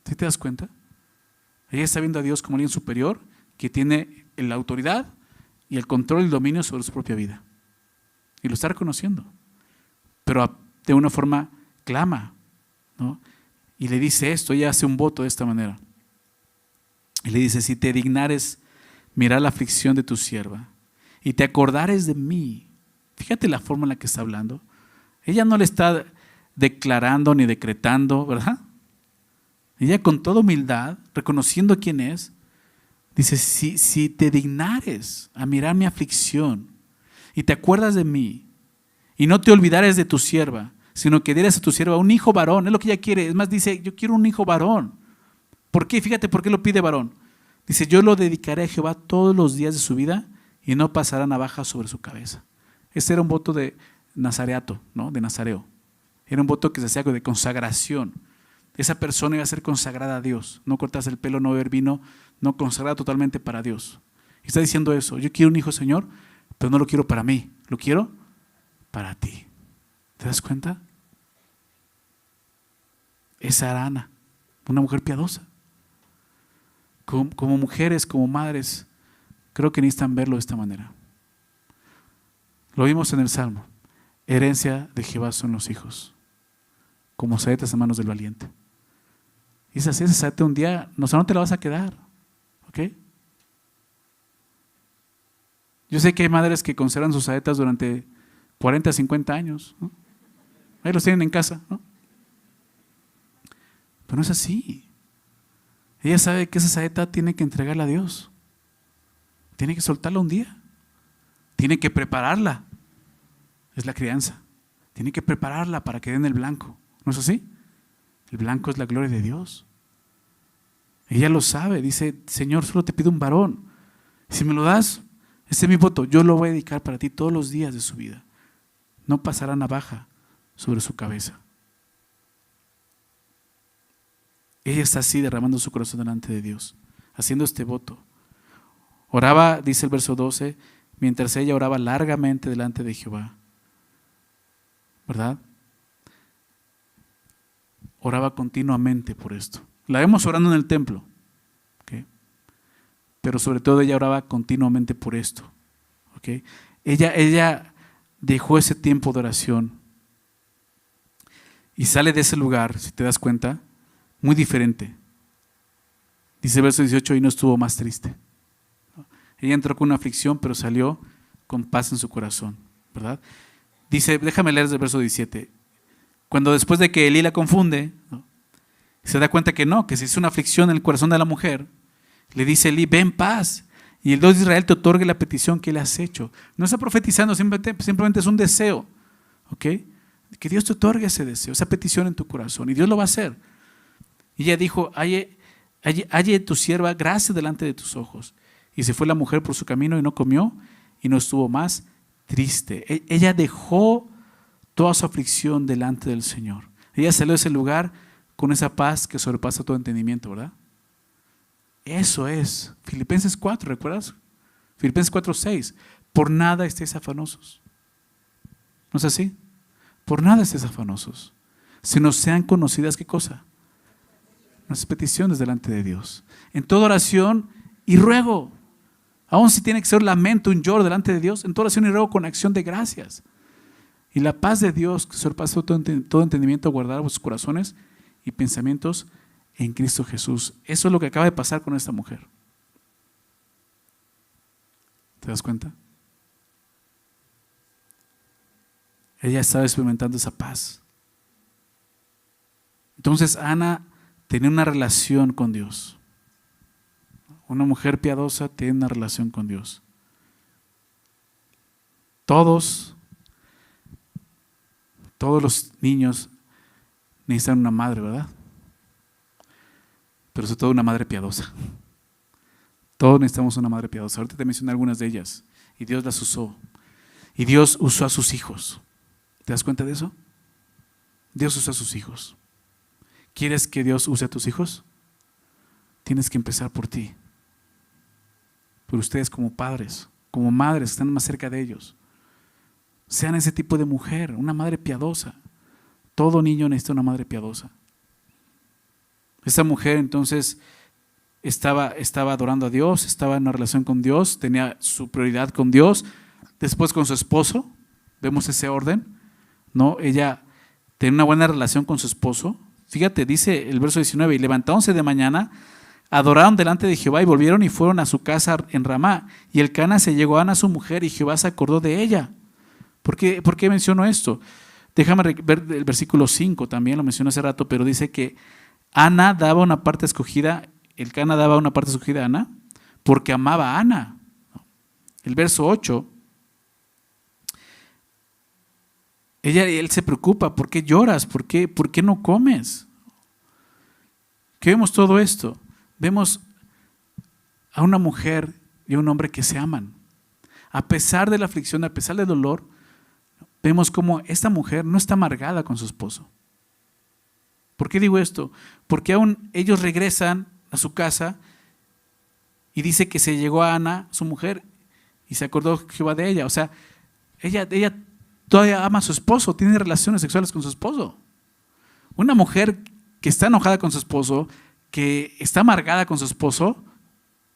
¿Sí te das cuenta? Ella está viendo a Dios como alguien superior que tiene la autoridad y el control y el dominio sobre su propia vida. Y lo está reconociendo. Pero de una forma clama, ¿no? Y le dice esto, ella hace un voto de esta manera. Y le dice, si te dignares mirar la aflicción de tu sierva y te acordares de mí. Fíjate la forma en la que está hablando. Ella no le está declarando ni decretando, ¿verdad? Ella con toda humildad, reconociendo quién es, dice, si te dignares a mirar mi aflicción y te acuerdas de mí y no te olvidares de tu sierva, sino que dieras a tu sierva un hijo varón. Es lo que ella quiere. Es más, dice, yo quiero un hijo varón. ¿Por qué? Fíjate por qué lo pide varón. Dice, yo lo dedicaré a Jehová todos los días de su vida y no pasará navaja sobre su cabeza. Este era un voto de nazareato, ¿no? De nazareo. Era un voto que se hacía de consagración. Esa persona iba a ser consagrada a Dios. No cortarse el pelo, no beber vino, no, consagrada totalmente para Dios. Y está diciendo eso. Yo quiero un hijo, Señor, pero no lo quiero para mí. Lo quiero para ti. ¿Te das cuenta? Esa era Ana, una mujer piadosa. Como mujeres, como madres, creo que necesitan verlo de esta manera. Lo vimos en el Salmo. Herencia de Jehová son los hijos, como saetas en manos del valiente. Y es así, esa saeta un día, no te la vas a quedar. ¿Ok? Yo sé que hay madres que conservan sus saetas durante 40, 50 años, ¿no? Ahí los tienen en casa, ¿no? Pero no es así. Ella sabe que esa saeta tiene que entregarla a Dios. Tiene que soltarla un día. Tiene que prepararla. Es la crianza. Tiene que prepararla para que den el blanco. ¿No es así? El blanco es la gloria de Dios. Ella lo sabe. Dice, Señor, solo te pido un varón. Si me lo das, este es mi voto. Yo lo voy a dedicar para ti todos los días de su vida. No pasará navaja sobre su cabeza. Ella está así derramando su corazón delante de Dios, haciendo este voto. Oraba, dice el verso 12, mientras ella oraba largamente delante de Jehová. ¿Verdad? Oraba continuamente por esto. La vemos orando en el templo, ¿okay? Pero sobre todo ella oraba continuamente por esto, ¿okay? Ella dejó ese tiempo de oración y sale de ese lugar, si te das cuenta, muy diferente. Dice el verso 18, y no estuvo más triste. Ella entró con una aflicción, pero salió con paz en su corazón, ¿verdad? Dice, déjame leer el verso 17. Cuando después de que Elí la confunde, ¿no?, se da cuenta que no, que si es una aflicción en el corazón de la mujer, le dice Elí, ve en paz, y el Dios de Israel te otorgue la petición que le has hecho. No está profetizando, simplemente es un deseo, ¿ok? Que Dios te otorgue ese deseo, esa petición en tu corazón, y Dios lo va a hacer. Y ella dijo, halle tu sierva gracia delante de tus ojos. Y se fue la mujer por su camino y no comió y no estuvo más triste. Ella dejó toda su aflicción delante del Señor. Ella salió de ese lugar con esa paz que sobrepasa todo entendimiento, ¿verdad? Eso es. Filipenses 4, ¿recuerdas? Filipenses 4:6. Por nada estéis afanosos. ¿No es así? Por nada estéis afanosos, sino sean conocidas, ¿qué cosa? Nuestras peticiones delante de Dios. En toda oración y ruego. Aún si tiene que ser un lamento, un lloro delante de Dios, en toda oración y ruego con acción de gracias. Y la paz de Dios, que sobrepasa todo entendimiento, guardará vuestros corazones y pensamientos en Cristo Jesús. Eso es lo que acaba de pasar con esta mujer. ¿Te das cuenta? Ella estaba experimentando esa paz. Entonces Ana tenía una relación con Dios. Una mujer piadosa tiene una relación con Dios. Todos los niños necesitan una madre, ¿verdad? Pero sobre todo una madre piadosa. Todos necesitamos una madre piadosa. Ahorita te mencioné algunas de ellas. Y Dios las usó. Y Dios usó a sus hijos. ¿Te das cuenta de eso? Dios usa a sus hijos. ¿Quieres que Dios use a tus hijos? Tienes que empezar por ti. Por ustedes como padres, como madres que están más cerca de ellos. Sean ese tipo de mujer, una madre piadosa. Todo niño necesita una madre piadosa. Esta mujer entonces estaba adorando a Dios, estaba en una relación con Dios, tenía su prioridad con Dios. Después con su esposo, vemos ese orden, ¿no? Ella tenía una buena relación con su esposo. Fíjate, dice el verso 19, y levantándose de mañana, adoraron delante de Jehová y volvieron y fueron a su casa en Ramá. Y Elcana se llegó a Ana su mujer y Jehová se acordó de ella. ¿Por qué menciono esto? Déjame ver el versículo 5, también lo mencioné hace rato, pero dice que Ana daba una parte escogida, Elcana daba una parte escogida a Ana, porque amaba a Ana. El verso 8 Él se preocupa, ¿por qué lloras? ¿Por qué no comes? ¿Qué vemos todo esto? Vemos a una mujer y a un hombre que se aman. A pesar de la aflicción, a pesar del dolor, vemos como esta mujer no está amargada con su esposo. ¿Por qué digo esto? Porque aún ellos regresan a su casa y dice que se llegó a Ana, su mujer, y se acordó Jehová de ella. O sea, ella todavía ama a su esposo, tiene relaciones sexuales con su esposo. Una mujer que está enojada con su esposo, que está amargada con su esposo,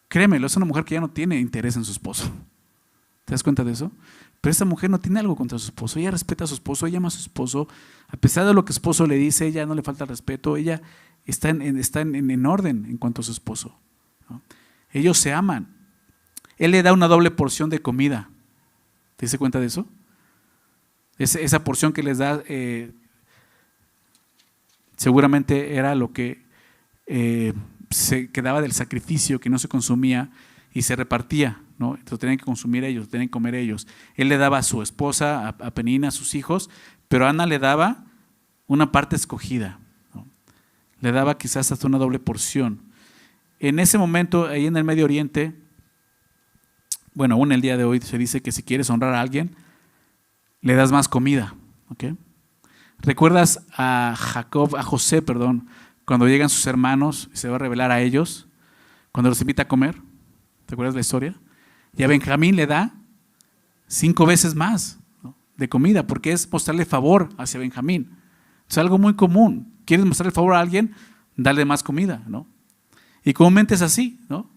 créemelo, es una mujer que ya no tiene interés en su esposo. ¿Te das cuenta de eso? Pero esta mujer no tiene algo contra su esposo, ella respeta a su esposo, ella ama a su esposo, a pesar de lo que su esposo le dice, ella no le falta el respeto, ella está en orden en cuanto a su esposo, ¿no? Ellos se aman. Él le da una doble porción de comida. ¿Te das cuenta de eso? Esa porción que les da seguramente era lo que se quedaba del sacrificio que no se consumía y se repartía, ¿no? Lo tenían que consumir ellos, lo tenían que comer ellos. Él le daba a su esposa, a Penina, a sus hijos, pero Ana le daba una parte escogida, ¿no? Le daba quizás hasta una doble porción. En ese momento, ahí en el Medio Oriente, bueno, aún el día de hoy se dice que si quieres honrar a alguien, le das más comida, ¿ok? ¿Recuerdas a José, cuando llegan sus hermanos y se va a revelar a ellos, cuando los invita a comer? ¿Te acuerdas la historia? Y a Benjamín le da 5 veces más, ¿no?, de comida, porque es mostrarle favor hacia Benjamín. Es algo muy común. ¿Quieres mostrarle favor a alguien? Dale más comida, ¿no? Y comúnmente es así, ¿no?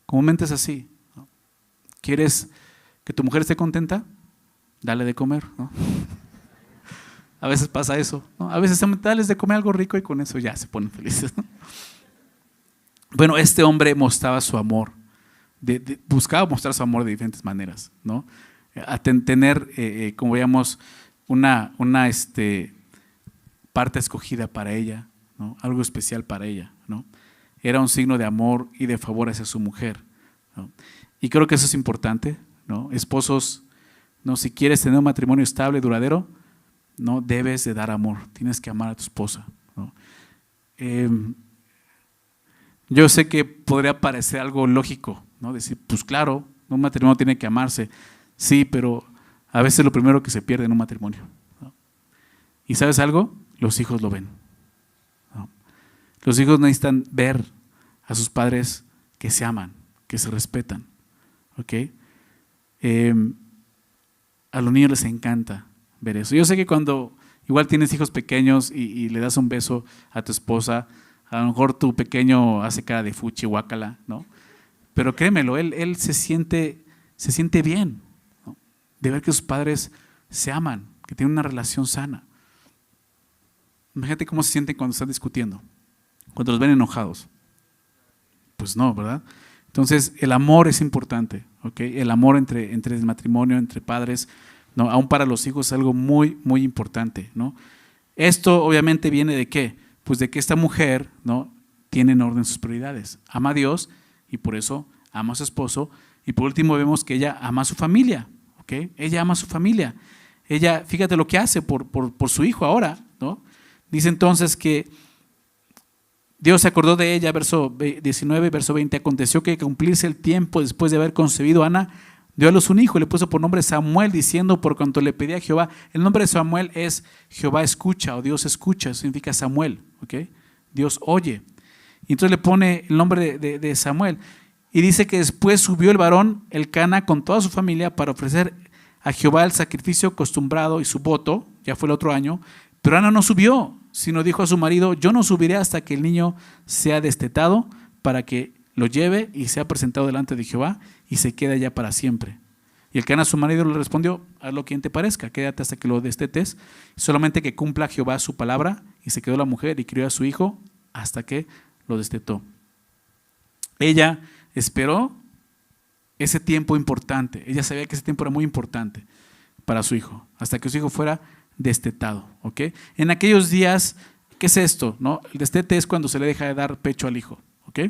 Comúnmente es así, ¿no? ¿Quieres que tu mujer esté contenta? Dale de comer, ¿no? A veces pasa eso, ¿no? A veces dales de comer algo rico y con eso ya se ponen felices, ¿no? Bueno, este hombre mostraba su amor, buscaba mostrar su amor de diferentes maneras, ¿no? A tener, como veíamos, una parte escogida para ella, ¿no? Algo especial para ella, ¿no? Era un signo de amor y de favor hacia su mujer, ¿no? Y creo que eso es importante, ¿no? Esposos, ¿no? Si quieres tener un matrimonio estable, duradero, no debes de dar amor, tienes que amar a tu esposa, ¿no? Yo sé que podría parecer algo lógico, ¿no? Decir, pues claro, un matrimonio tiene que amarse, sí, pero a veces lo primero que se pierde en un matrimonio, ¿no? ¿Y sabes algo? Los hijos lo ven, ¿no? Los hijos necesitan ver a sus padres que se aman, que se respetan, ¿ok? A los niños les encanta ver eso. Yo sé que cuando igual tienes hijos pequeños y le das un beso a tu esposa, a lo mejor tu pequeño hace cara de fuchi, guácala, ¿no? Pero créemelo, él se siente bien, ¿no?, de ver que sus padres se aman, que tienen una relación sana. Imagínate cómo se sienten cuando están discutiendo, cuando los ven enojados. Pues no, ¿verdad? Entonces, el amor es importante, ¿ok? El amor entre el matrimonio, entre padres, ¿no? Aún para los hijos es algo muy, muy importante, ¿no? Esto obviamente viene de ¿qué? Pues de que esta mujer, ¿no?, tiene en orden sus prioridades. Ama a Dios y por eso ama a su esposo. Y por último vemos que ella ama a su familia, ¿ok? Ella ama a su familia. Ella, fíjate lo que hace por su hijo ahora, ¿no? Dice entonces que Dios se acordó de ella, verso 19, verso 20. Aconteció que cumplirse el tiempo después de haber concebido Ana, dio a luz un hijo y le puso por nombre Samuel, diciendo por cuanto le pedía a Jehová. El nombre de Samuel es Jehová escucha o Dios escucha, eso significa Samuel, ¿ok? Dios oye. Y entonces le pone el nombre de Samuel. Y dice que después subió el varón Elcana con toda su familia para ofrecer a Jehová el sacrificio acostumbrado y su voto, ya fue el otro año, pero Ana no subió, sino dijo a su marido, yo no subiré hasta que el niño sea destetado para que lo lleve y sea presentado delante de Jehová y se quede allá para siempre. Y Elcana su marido le respondió, haz lo que bien te parezca, quédate hasta que lo destetes, solamente que cumpla Jehová su palabra. Y se quedó la mujer y crió a su hijo hasta que lo destetó. Ella esperó ese tiempo importante, ella sabía que ese tiempo era muy importante para su hijo, hasta que su hijo fuera destetado, ¿ok? En aquellos días, ¿qué es esto? ¿No? El destete es cuando se le deja de dar pecho al hijo, ¿ok?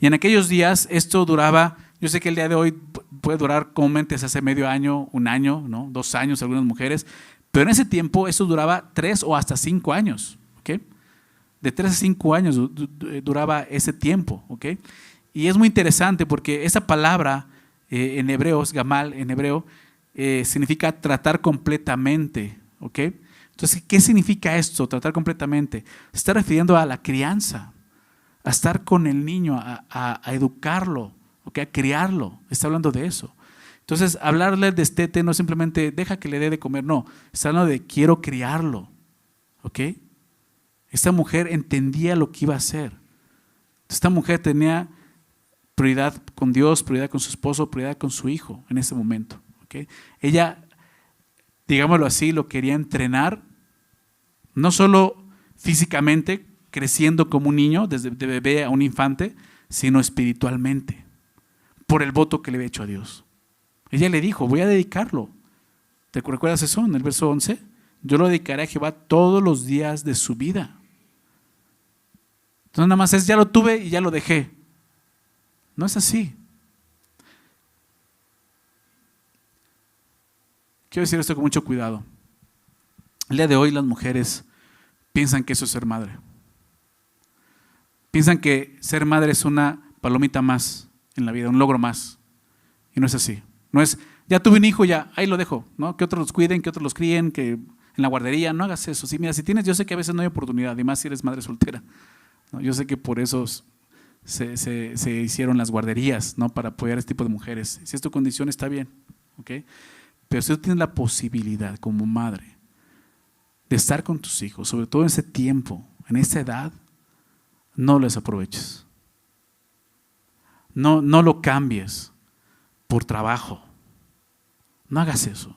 Y en aquellos días esto duraba, yo sé que el día de hoy puede durar comúnmente hace medio año, un año, ¿no? 2 años algunas mujeres, Pero en ese tiempo eso duraba 3 o hasta 5 años. ¿Ok? De 3 a 5 años duraba ese tiempo. ¿Ok? Y es muy interesante porque esa palabra en hebreo, gamal en hebreo, significa tratar completamente. ¿Ok? Entonces, ¿qué significa esto? Tratar completamente. Se está refiriendo a la crianza, a estar con el niño, a educarlo, ¿okay? A criarlo. Está hablando de eso. Entonces, hablarle de destete no simplemente deja que le dé de comer, no. Está hablando de quiero criarlo. ¿Ok? Esta mujer entendía lo que iba a hacer. Esta mujer tenía prioridad con Dios, prioridad con su esposo, prioridad con su hijo en ese momento. ¿Ok? Ella, digámoslo así, lo quería entrenar, no solo físicamente, creciendo como un niño, desde de bebé a un infante, sino espiritualmente, por el voto que le había hecho a Dios. Ella le dijo, voy a dedicarlo. ¿Te recuerdas eso en el verso 11? Yo lo dedicaré a Jehová todos los días de su vida. Entonces nada más es, ya lo tuve y ya lo dejé. No es así. Quiero decir esto con mucho cuidado. El día de hoy las mujeres piensan que eso es ser madre. Piensan que ser madre es una palomita más en la vida, un logro más. Y no es así. No es, ya tuve un hijo, ya, ahí lo dejo, ¿no? Que otros los cuiden, que otros los críen, que en la guardería, no hagas eso. Sí, mira, si tienes, yo sé que a veces no hay oportunidad, y más si eres madre soltera, ¿no? Yo sé que por eso se hicieron las guarderías, ¿no? Para apoyar a este tipo de mujeres. Si es tu condición, está bien, ¿ok? Pero si tú tienes la posibilidad como madre de estar con tus hijos, sobre todo en ese tiempo, en esa edad, no les aproveches. No lo cambies por trabajo. No hagas eso.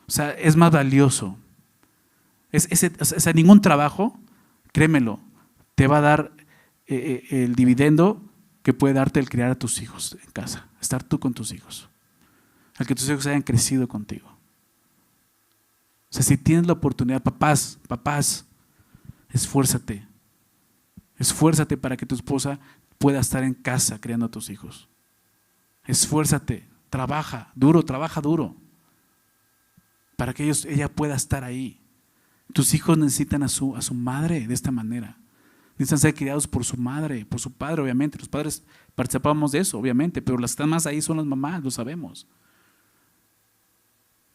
O sea, es más valioso. Ningún trabajo, créemelo, te va a dar el dividendo que puede darte el criar a tus hijos en casa, estar tú con tus hijos, el que tus hijos hayan crecido contigo. O sea, si tienes la oportunidad, papás, esfuérzate para que tu esposa pueda estar en casa criando a tus hijos. Esfuérzate, trabaja duro, para que ella pueda estar ahí. Tus hijos necesitan a su madre de esta manera. Necesitan ser criados por su madre, por su padre, obviamente. Los padres participamos de eso, obviamente, pero las que están más ahí son las mamás, lo sabemos.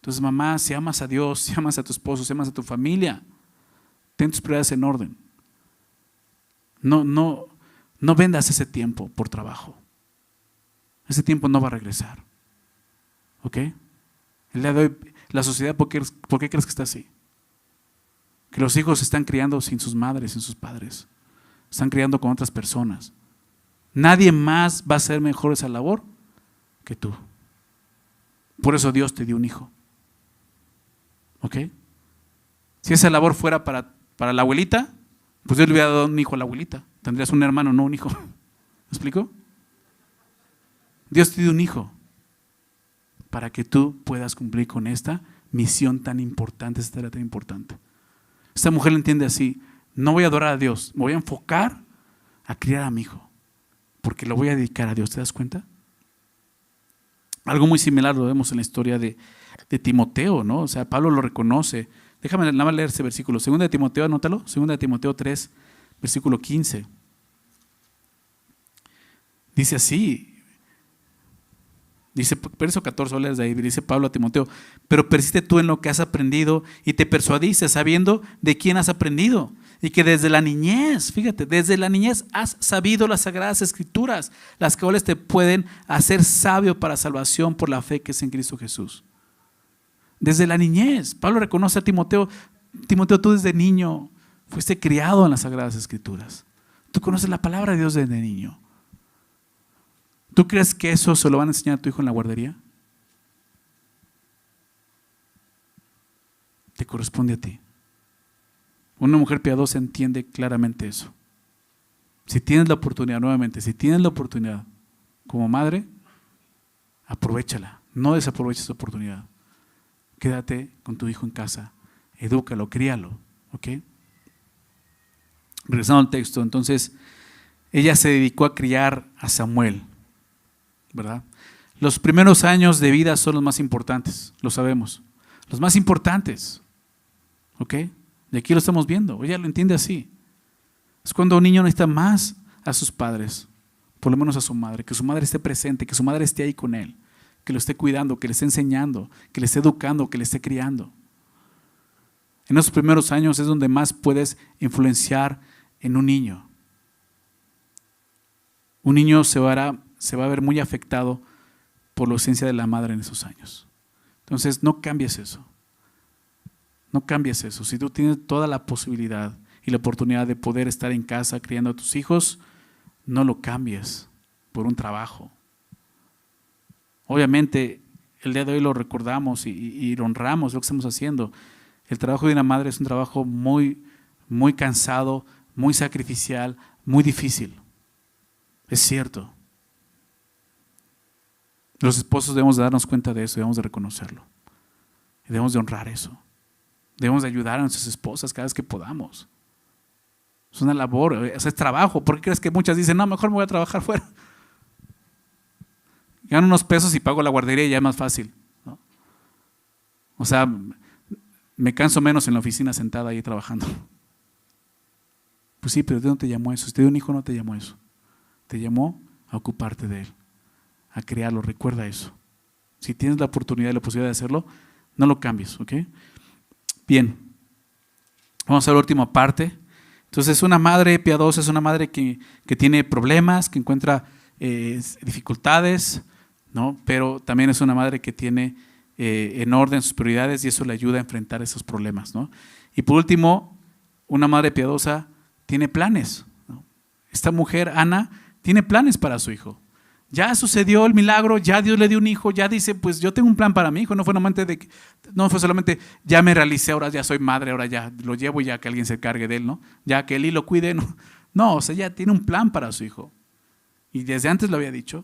Entonces, mamá, si amas a Dios, si amas a tu esposo, si amas a tu familia, ten tus prioridades en orden. No vendas ese tiempo por trabajo. Ese tiempo no va a regresar. ¿Ok? El día de hoy, la sociedad, ¿por qué crees que está así? Que los hijos se están criando sin sus madres, sin sus padres. Están criando con otras personas. Nadie más va a hacer mejor esa labor que tú. Por eso Dios te dio un hijo. ¿Ok? Si esa labor fuera para la abuelita, pues Dios le hubiera dado un hijo a la abuelita. Tendrías un hermano, no un hijo. ¿Me explico? Dios te dio un hijo para que tú puedas cumplir con esta misión tan importante, esta tarea tan importante. Esta mujer lo entiende así: no voy a adorar a Dios, me voy a enfocar a criar a mi hijo, porque lo voy a dedicar a Dios. ¿Te das cuenta? Algo muy similar lo vemos en la historia de Timoteo, ¿no? O sea, Pablo lo reconoce. Déjame nada más leer ese versículo. 2 de Timoteo, anótalo. 2 de Timoteo 3, versículo 15. Dice así. Dice, verso 14, de ahí, dice Pablo a Timoteo: pero persiste tú en lo que has aprendido y te persuadiste sabiendo de quién has aprendido, y que desde la niñez, fíjate, desde la niñez has sabido las sagradas escrituras, las cuales te pueden hacer sabio para salvación por la fe que es en Cristo Jesús. Desde la niñez, Pablo reconoce a Timoteo: Timoteo, tú desde niño fuiste criado en las sagradas escrituras. Tú conoces la palabra de Dios desde niño. ¿Tú crees que eso se lo van a enseñar a tu hijo en la guardería? Te corresponde a ti. Una mujer piadosa entiende claramente eso. Si tienes la oportunidad, nuevamente, si tienes la oportunidad como madre, aprovéchala. No desaproveches esa oportunidad. Quédate con tu hijo en casa, edúcalo, críalo. ¿Ok? Regresando al texto, entonces ella se dedicó a criar a Samuel, ¿verdad? Los primeros años de vida son los más importantes, lo sabemos. Los más importantes. ¿Ok? Y aquí lo estamos viendo. Ella lo entiende así. Es cuando un niño necesita más a sus padres, por lo menos a su madre, que su madre esté presente, que su madre esté ahí con él, que lo esté cuidando, que le esté enseñando, que le esté educando, que le esté criando. En esos primeros años es donde más puedes influenciar en un niño. Un niño se va a ver muy afectado por la ausencia de la madre en esos años. Entonces, no cambies eso. No cambies eso. Si tú tienes toda la posibilidad y la oportunidad de poder estar en casa criando a tus hijos, no lo cambies por un trabajo. Obviamente, el día de hoy lo recordamos y lo honramos, lo que estamos haciendo. El trabajo de una madre es un trabajo muy, muy cansado, muy sacrificial, muy difícil. Es cierto. Los esposos debemos de darnos cuenta de eso, debemos de reconocerlo. Y debemos de honrar eso. Debemos de ayudar a nuestras esposas cada vez que podamos. Es una labor, es trabajo. ¿Por qué crees que muchas dicen, no, mejor me voy a trabajar fuera? Gano unos pesos y pago la guardería y ya es más fácil, ¿no? O sea, me canso menos en la oficina sentada ahí trabajando. Pues sí, pero Dios no te llamó a eso. Si te dio un hijo, no te llamó a eso. Te llamó a ocuparte de él, a criarlo. Recuerda eso. Si tienes la oportunidad y la posibilidad de hacerlo, no lo cambies, ¿ok? Bien, vamos a la última parte. Entonces, una madre piadosa es una madre que tiene problemas, que encuentra dificultades, ¿no? Pero también es una madre que tiene en orden sus prioridades y eso le ayuda a enfrentar esos problemas, ¿no? Y por último, una madre piadosa tiene planes, ¿no? Esta mujer, Ana, tiene planes para su hijo. Ya sucedió el milagro, ya Dios le dio un hijo, ya dice, pues yo tengo un plan para mi hijo. No fue solamente ya me realicé, ahora ya soy madre, ahora ya lo llevo y ya que alguien se encargue de él, ¿no? Ya que él lo cuide, ¿no? No, o sea, ya tiene un plan para su hijo. Y desde antes lo había dicho.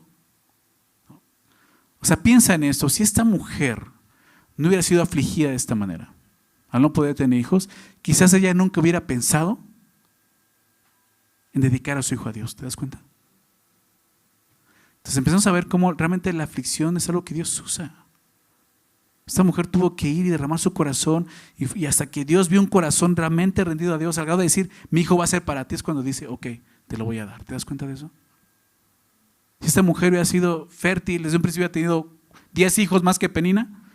O sea, piensa en esto, si esta mujer no hubiera sido afligida de esta manera, al no poder tener hijos, quizás ella nunca hubiera pensado en dedicar a su hijo a Dios. ¿Te das cuenta? Entonces empezamos a ver cómo realmente la aflicción es algo que Dios usa. Esta mujer tuvo que ir y derramar su corazón y hasta que Dios vio un corazón realmente rendido a Dios, al grado de decir, mi hijo va a ser para ti, es cuando dice, ok, te lo voy a dar. ¿Te das cuenta de eso? Si esta mujer hubiera sido fértil, desde un principio hubiera tenido 10 hijos más que Penina,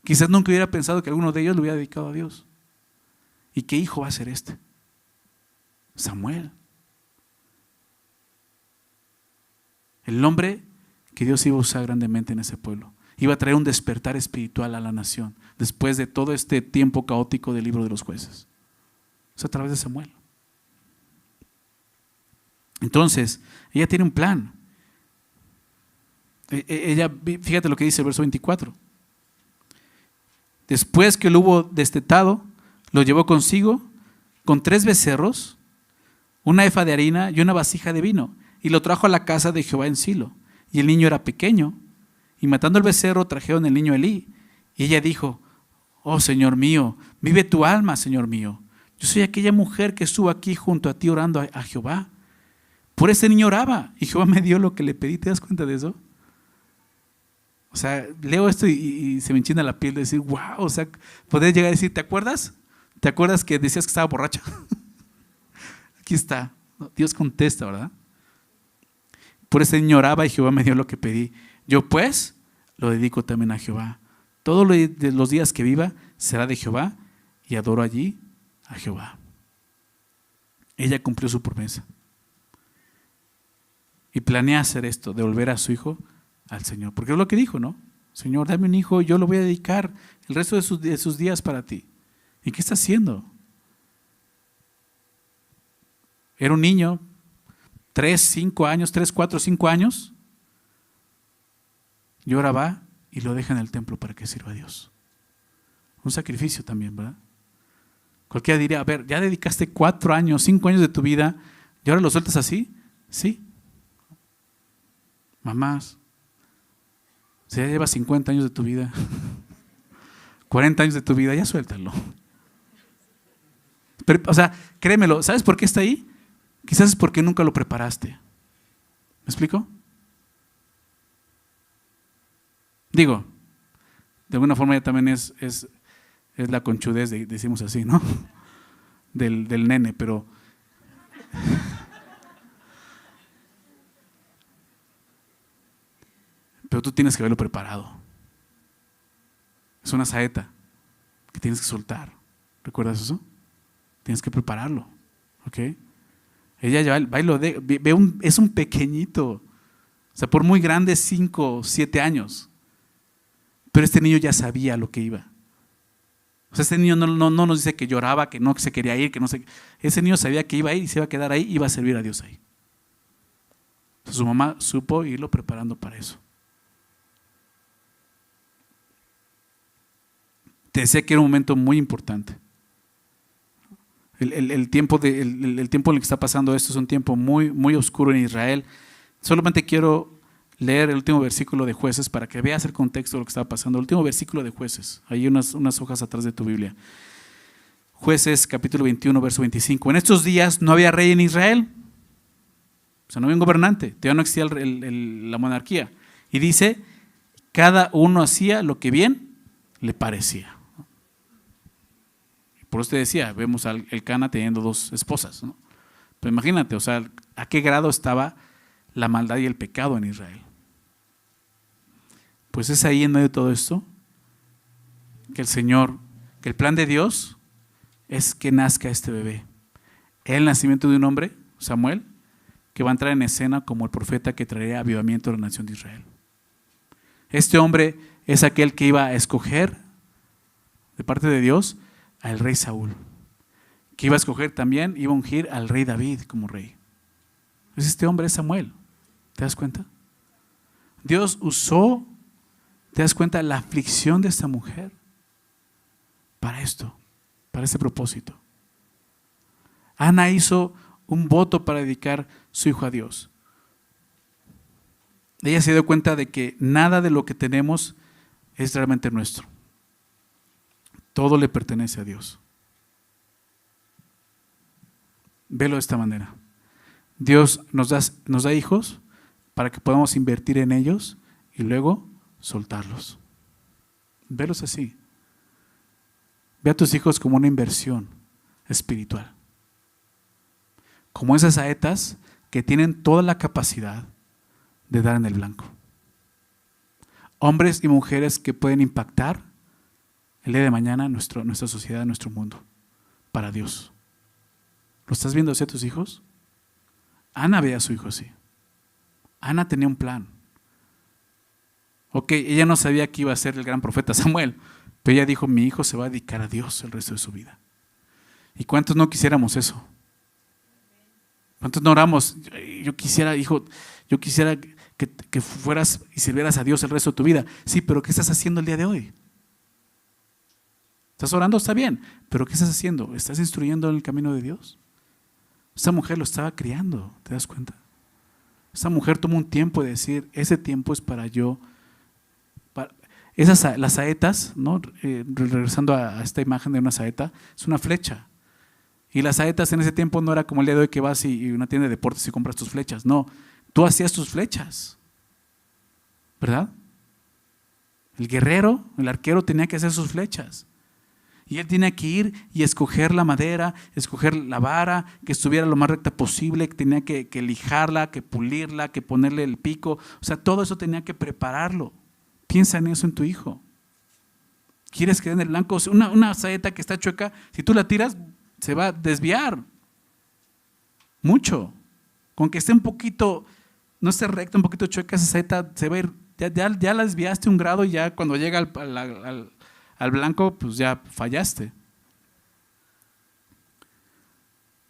quizás nunca hubiera pensado que alguno de ellos lo hubiera dedicado a Dios. ¿Y qué hijo va a ser este? Samuel. El hombre que Dios iba a usar grandemente en ese pueblo. Iba a traer un despertar espiritual a la nación después de todo este tiempo caótico del libro de los jueces. Es a través de Samuel. Entonces, ella tiene un plan. Ella, fíjate lo que dice el verso 24. Después que lo hubo destetado, lo llevó consigo con 3 becerros, una efa de harina y una vasija de vino, y lo trajo a la casa de Jehová en Silo. Y el niño era pequeño, y matando el becerro trajeron el niño a Elí. Y ella dijo, oh Señor mío, vive tu alma, Señor mío. Yo soy aquella mujer que estuvo aquí junto a ti orando a Jehová. Por ese niño oraba, y Jehová me dio lo que le pedí. ¿Te das cuenta de eso? O sea, leo esto y se me enchina la piel de decir, wow, o sea, poder llegar a decir, ¿te acuerdas? ¿Te acuerdas que decías que estaba borracha? Aquí está, Dios contesta, ¿verdad? Por ese niño oraba y Jehová me dio lo que pedí. Yo pues lo dedico también a Jehová. Todos los días que viva será de Jehová y adoro allí a Jehová. Ella cumplió su promesa. Y planea hacer esto, devolver a su hijo al Señor. Porque es lo que dijo, ¿no? Señor, dame un hijo, yo lo voy a dedicar el resto de sus días para ti. ¿Y qué está haciendo? Era un niño, 3, 4, 5 años. Y ahora va y lo deja en el templo para que sirva a Dios. Un sacrificio también, ¿verdad? Cualquiera diría, a ver, ya dedicaste 4 años, 5 años de tu vida y ahora lo sueltas así. Sí. Mamás, si ya llevas 50 años de tu vida, 40 años de tu vida, ya suéltalo. Pero, o sea, créemelo, ¿sabes por qué está ahí? Quizás es porque nunca lo preparaste. ¿Me explico? Digo, de alguna forma ya también es la conchudez, decimos así, ¿no? Del nene, pero tú tienes que haberlo preparado. Es una saeta que tienes que soltar. ¿Recuerdas eso? Tienes que prepararlo, ¿ok? Ella ya va y lo es un pequeñito, o sea, por muy grande, 5, 7 años. Pero este niño ya sabía lo que iba. O sea, este niño no nos dice que lloraba, que no se quería ir, que no se. Ese niño sabía que iba a ir y se iba a quedar ahí, iba a servir a Dios ahí. O sea, su mamá supo irlo preparando para eso. Te decía que era un momento muy importante. El tiempo en el que está pasando esto es un tiempo muy, muy oscuro en Israel. Solamente quiero leer el último versículo de Jueces para que veas el contexto de lo que estaba pasando. El último versículo de Jueces, hay unas hojas atrás de tu Biblia. Jueces capítulo 21, verso 25. En estos días no había rey en Israel. O sea, no había un gobernante, todavía no existía la monarquía. Y dice, cada uno hacía lo que bien le parecía. Por eso te decía, vemos al Elcana teniendo 2 esposas, ¿no? Pero imagínate, o sea, a qué grado estaba la maldad y el pecado en Israel. Pues es ahí en medio de todo esto que el plan de Dios es que nazca este bebé. El nacimiento de un hombre, Samuel, que va a entrar en escena como el profeta que traería avivamiento a la nación de Israel. Este hombre es aquel que iba a escoger de parte de Dios al rey Saúl, que iba a escoger también, iba a ungir al rey David como rey. Este hombre es Samuel, ¿te das cuenta? Dios usó, ¿te das cuenta? La aflicción de esta mujer para esto, para este propósito. Ana hizo un voto para dedicar su hijo a Dios. Ella se dio cuenta de que nada de lo que tenemos es realmente nuestro. Todo le pertenece a Dios. Velo de esta manera. Dios nos da hijos para que podamos invertir en ellos y luego soltarlos. Velos así. Ve a tus hijos como una inversión espiritual. Como esas saetas que tienen toda la capacidad de dar en el blanco. Hombres y mujeres que pueden impactar el día de mañana nuestra sociedad, nuestro mundo, para Dios. ¿Lo estás viendo hacia tus hijos? Ana veía a su hijo así. Ana tenía un plan. Ok, ella no sabía que iba a ser el gran profeta Samuel, pero ella dijo, mi hijo se va a dedicar a Dios el resto de su vida. ¿Y cuántos no quisiéramos eso? ¿Cuántos no oramos? Yo quisiera, hijo, que fueras y sirvieras a Dios el resto de tu vida. Sí, pero ¿qué estás haciendo el día de hoy? ¿Estás orando? Está bien, pero ¿qué estás haciendo? ¿Estás instruyendo en el camino de Dios? Esta mujer lo estaba criando, ¿te das cuenta? Esta mujer tomó un tiempo de decir, ese tiempo es para yo. Las saetas, ¿no? Regresando a esta imagen de una saeta, es una flecha. Y las saetas en ese tiempo no era como el día de hoy que vas y una tienda de deportes y compras tus flechas. No, tú hacías tus flechas, ¿verdad? El guerrero, el arquero tenía que hacer sus flechas. Y él tenía que ir y escoger la madera, escoger la vara, que estuviera lo más recta posible, que tenía que lijarla, que pulirla, que ponerle el pico. O sea, todo eso tenía que prepararlo. Piensa en eso en tu hijo. ¿Quieres que den el blanco? Una saeta que está chueca, si tú la tiras, se va a desviar. Mucho. Con que esté un poquito, no esté recta, un poquito chueca, esa saeta se va a ir. Ya la desviaste un grado y ya cuando llega al blanco, pues ya fallaste.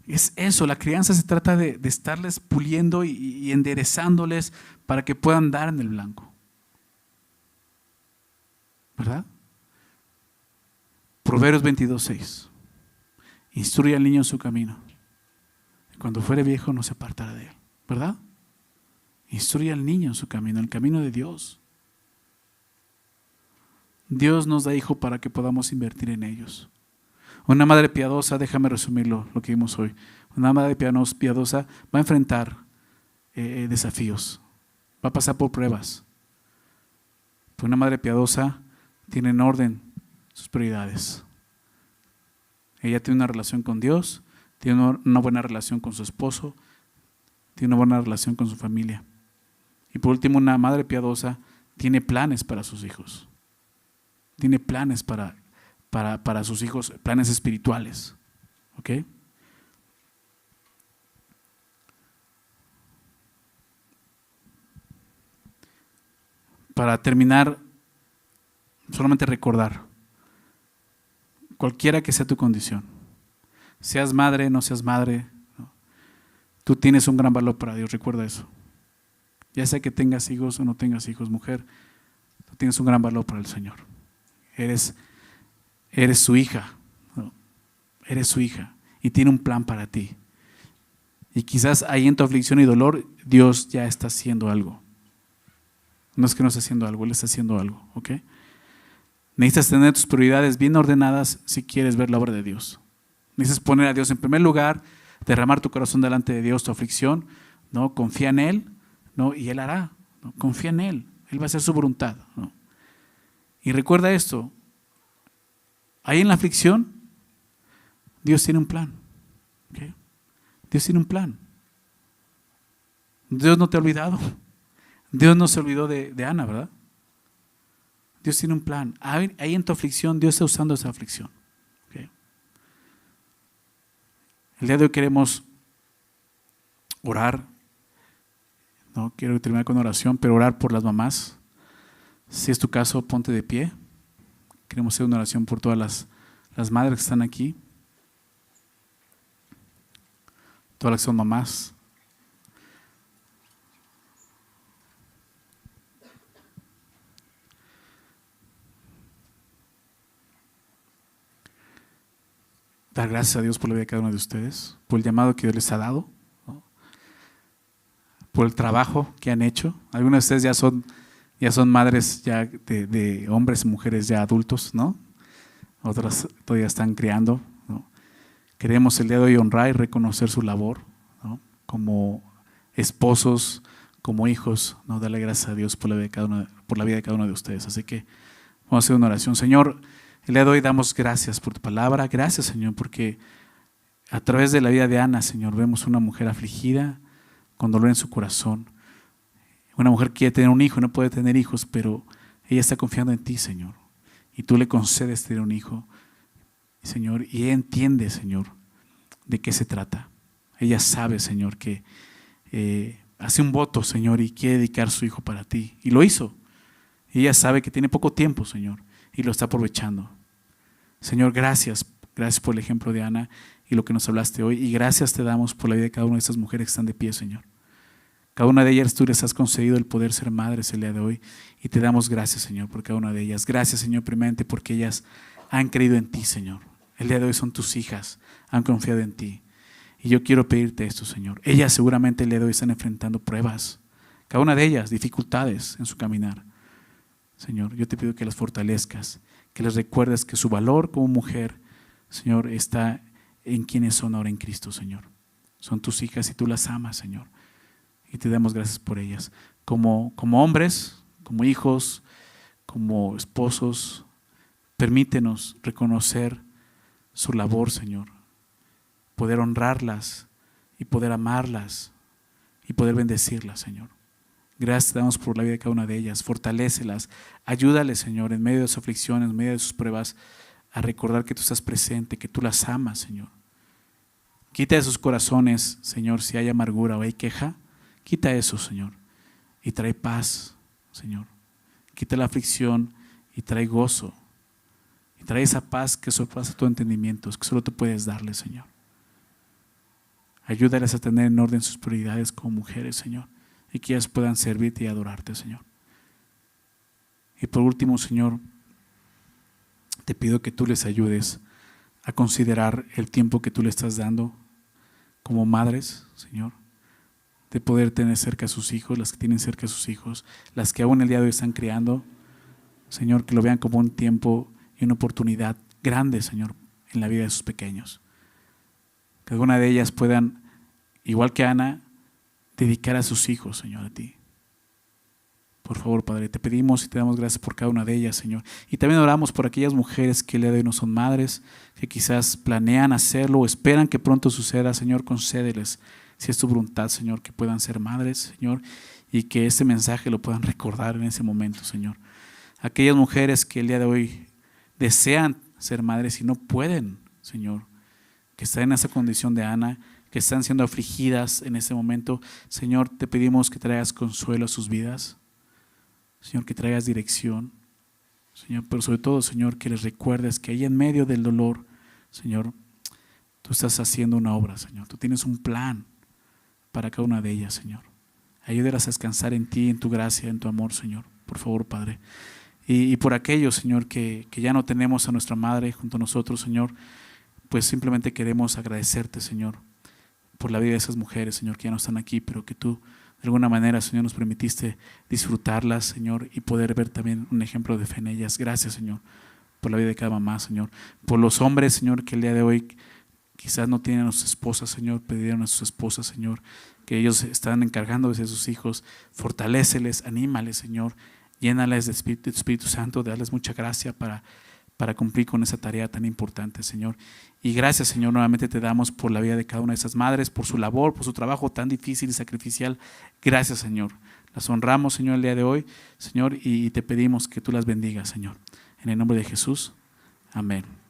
Es eso, la crianza se trata de estarles puliendo y enderezándoles para que puedan dar en el blanco. ¿Verdad? Proverbios 22:6. Instruye al niño en su camino. Y cuando fuere viejo no se apartará de él. ¿Verdad? Instruye al niño en su camino, el camino de Dios. Dios nos da hijos para que podamos invertir en ellos. Una madre piadosa, déjame resumirlo, lo que vimos hoy. Una madre piadosa va a enfrentar desafíos, va a pasar por pruebas, Pero una madre piadosa tiene en orden sus prioridades. Ella tiene una relación con Dios, tiene una buena relación con su esposo, tiene una buena relación con su familia. Y por último, una madre piadosa tiene planes para sus hijos. Tiene planes para sus hijos, planes espirituales. ¿Ok? Para terminar, solamente recordar, cualquiera que sea tu condición, seas madre, no seas madre, ¿no? Tú tienes un gran valor para Dios, recuerda eso. Ya sea que tengas hijos o no tengas hijos, mujer, tú tienes un gran valor para el Señor. Eres su hija, ¿no? Eres su hija y tiene un plan para ti. Y quizás ahí en tu aflicción y dolor, Dios ya está haciendo algo. No es que no esté haciendo algo, Él está haciendo algo, ¿ok? Necesitas tener tus prioridades bien ordenadas si quieres ver la obra de Dios. Necesitas poner a Dios en primer lugar, derramar tu corazón delante de Dios, tu aflicción, ¿no? Confía en Él, ¿no? Y Él hará, ¿no? Confía en Él, Él va a hacer su voluntad, ¿no? Y recuerda esto, ahí en la aflicción, Dios tiene un plan, ¿ok? Dios tiene un plan. Dios no te ha olvidado. Dios no se olvidó de Ana, ¿verdad? Dios tiene un plan. Ahí en tu aflicción, Dios está usando esa aflicción. ¿Okay? El día de hoy queremos orar. No quiero terminar con oración, pero orar por las mamás. Si es tu caso, ponte de pie. Queremos hacer una oración por todas las madres que están aquí. Todas las que son mamás. Dar gracias a Dios por la vida de cada uno de ustedes, por el llamado que Dios les ha dado, ¿no? Por el trabajo que han hecho. Algunos de ustedes ya son madres ya de hombres y mujeres ya adultos, ¿no? Otras todavía están criando, ¿no? Queremos el día de hoy honrar y reconocer su labor, ¿no? Como esposos, como hijos, ¿no? Darle gracias a Dios por la vida de cada uno de ustedes. Así que vamos a hacer una oración. Señor, el día de hoy damos gracias por tu palabra. Gracias, Señor, porque a través de la vida de Ana, Señor, vemos una mujer afligida, con dolor en su corazón. Una mujer que quiere tener un hijo y no puede tener hijos, pero ella está confiando en ti, Señor. Y tú le concedes tener un hijo, Señor, y ella entiende, Señor, de qué se trata. Ella sabe, Señor, que hace un voto, Señor, y quiere dedicar su hijo para ti. Y lo hizo. Y ella sabe que tiene poco tiempo, Señor, y lo está aprovechando. Señor, gracias por el ejemplo de Ana y lo que nos hablaste hoy. Y gracias te damos por la vida de cada una de estas mujeres que están de pie, Señor. Cada una de ellas tú les has concedido el poder ser madres el día de hoy. Y te damos gracias, Señor, por cada una de ellas. Gracias, Señor, primeramente porque ellas han creído en ti, Señor. El día de hoy son tus hijas, han confiado en ti. Y yo quiero pedirte esto, Señor. Ellas seguramente el día de hoy están enfrentando pruebas. Cada una de ellas, dificultades en su caminar. Señor, yo te pido que las fortalezcas, que les recuerdes que su valor como mujer, Señor, está en quienes son ahora en Cristo, Señor. Son tus hijas y tú las amas, Señor. Y te damos gracias por ellas. Como hombres, como hijos, como esposos, permítenos reconocer su labor, Señor. Poder honrarlas y poder amarlas y poder bendecirlas, Señor. Gracias te damos por la vida de cada una de ellas. Fortalécelas. Ayúdales, Señor, en medio de sus aflicciones, en medio de sus pruebas, a recordar que tú estás presente, que tú las amas, Señor. Quita de sus corazones, Señor, si hay amargura o hay queja. Quita eso, Señor, y trae paz, Señor. Quita la aflicción y trae gozo. Y trae esa paz que sobrepasa todo entendimiento, que solo tú puedes darle, Señor. Ayúdales a tener en orden sus prioridades como mujeres, Señor, y que ellas puedan servirte y adorarte, Señor. Y por último, Señor, te pido que tú les ayudes a considerar el tiempo que tú le estás dando como madres, Señor, de poder tener cerca a sus hijos, las que tienen cerca a sus hijos, las que aún el día de hoy están criando, Señor, que lo vean como un tiempo y una oportunidad grande, Señor, en la vida de sus pequeños. Que alguna de ellas puedan, igual que Ana, dedicar a sus hijos, Señor, a ti. Por favor, Padre, te pedimos y te damos gracias por cada una de ellas, Señor. Y también oramos por aquellas mujeres que el día de hoy no son madres, que quizás planean hacerlo o esperan que pronto suceda. Señor, concédeles, si es tu voluntad, Señor, que puedan ser madres, Señor, y que ese mensaje lo puedan recordar en ese momento, Señor. Aquellas mujeres que el día de hoy desean ser madres y no pueden, Señor, que están en esa condición de Ana, que están siendo afligidas en ese momento, Señor, te pedimos que traigas consuelo a sus vidas. Señor, que traigas dirección, Señor, pero sobre todo, Señor, que les recuerdes que ahí en medio del dolor, Señor, tú estás haciendo una obra, Señor. Tú tienes un plan para cada una de ellas, Señor. Ayúdelas a descansar en ti, en tu gracia, en tu amor, Señor. Por favor, Padre. Y por aquellos, Señor, que ya no tenemos a nuestra madre junto a nosotros, Señor, pues simplemente queremos agradecerte, Señor, por la vida de esas mujeres, Señor, que ya no están aquí, pero que tú de alguna manera, Señor, nos permitiste disfrutarlas, Señor, y poder ver también un ejemplo de fe en ellas. Gracias, Señor, por la vida de cada mamá, Señor. Por los hombres, Señor, que el día de hoy quizás no tienen a sus esposas, Señor, pidieron a sus esposas, Señor, que ellos están encargándose de sus hijos. Fortaléceles, anímales, Señor. Llénales de Espíritu Santo, de darles mucha gracia para cumplir con esa tarea tan importante, Señor. Y gracias, Señor, nuevamente te damos por la vida de cada una de esas madres, por su labor, por su trabajo tan difícil y sacrificial. Gracias, Señor. Las honramos, Señor, el día de hoy, Señor, y te pedimos que tú las bendigas, Señor. En el nombre de Jesús. Amén.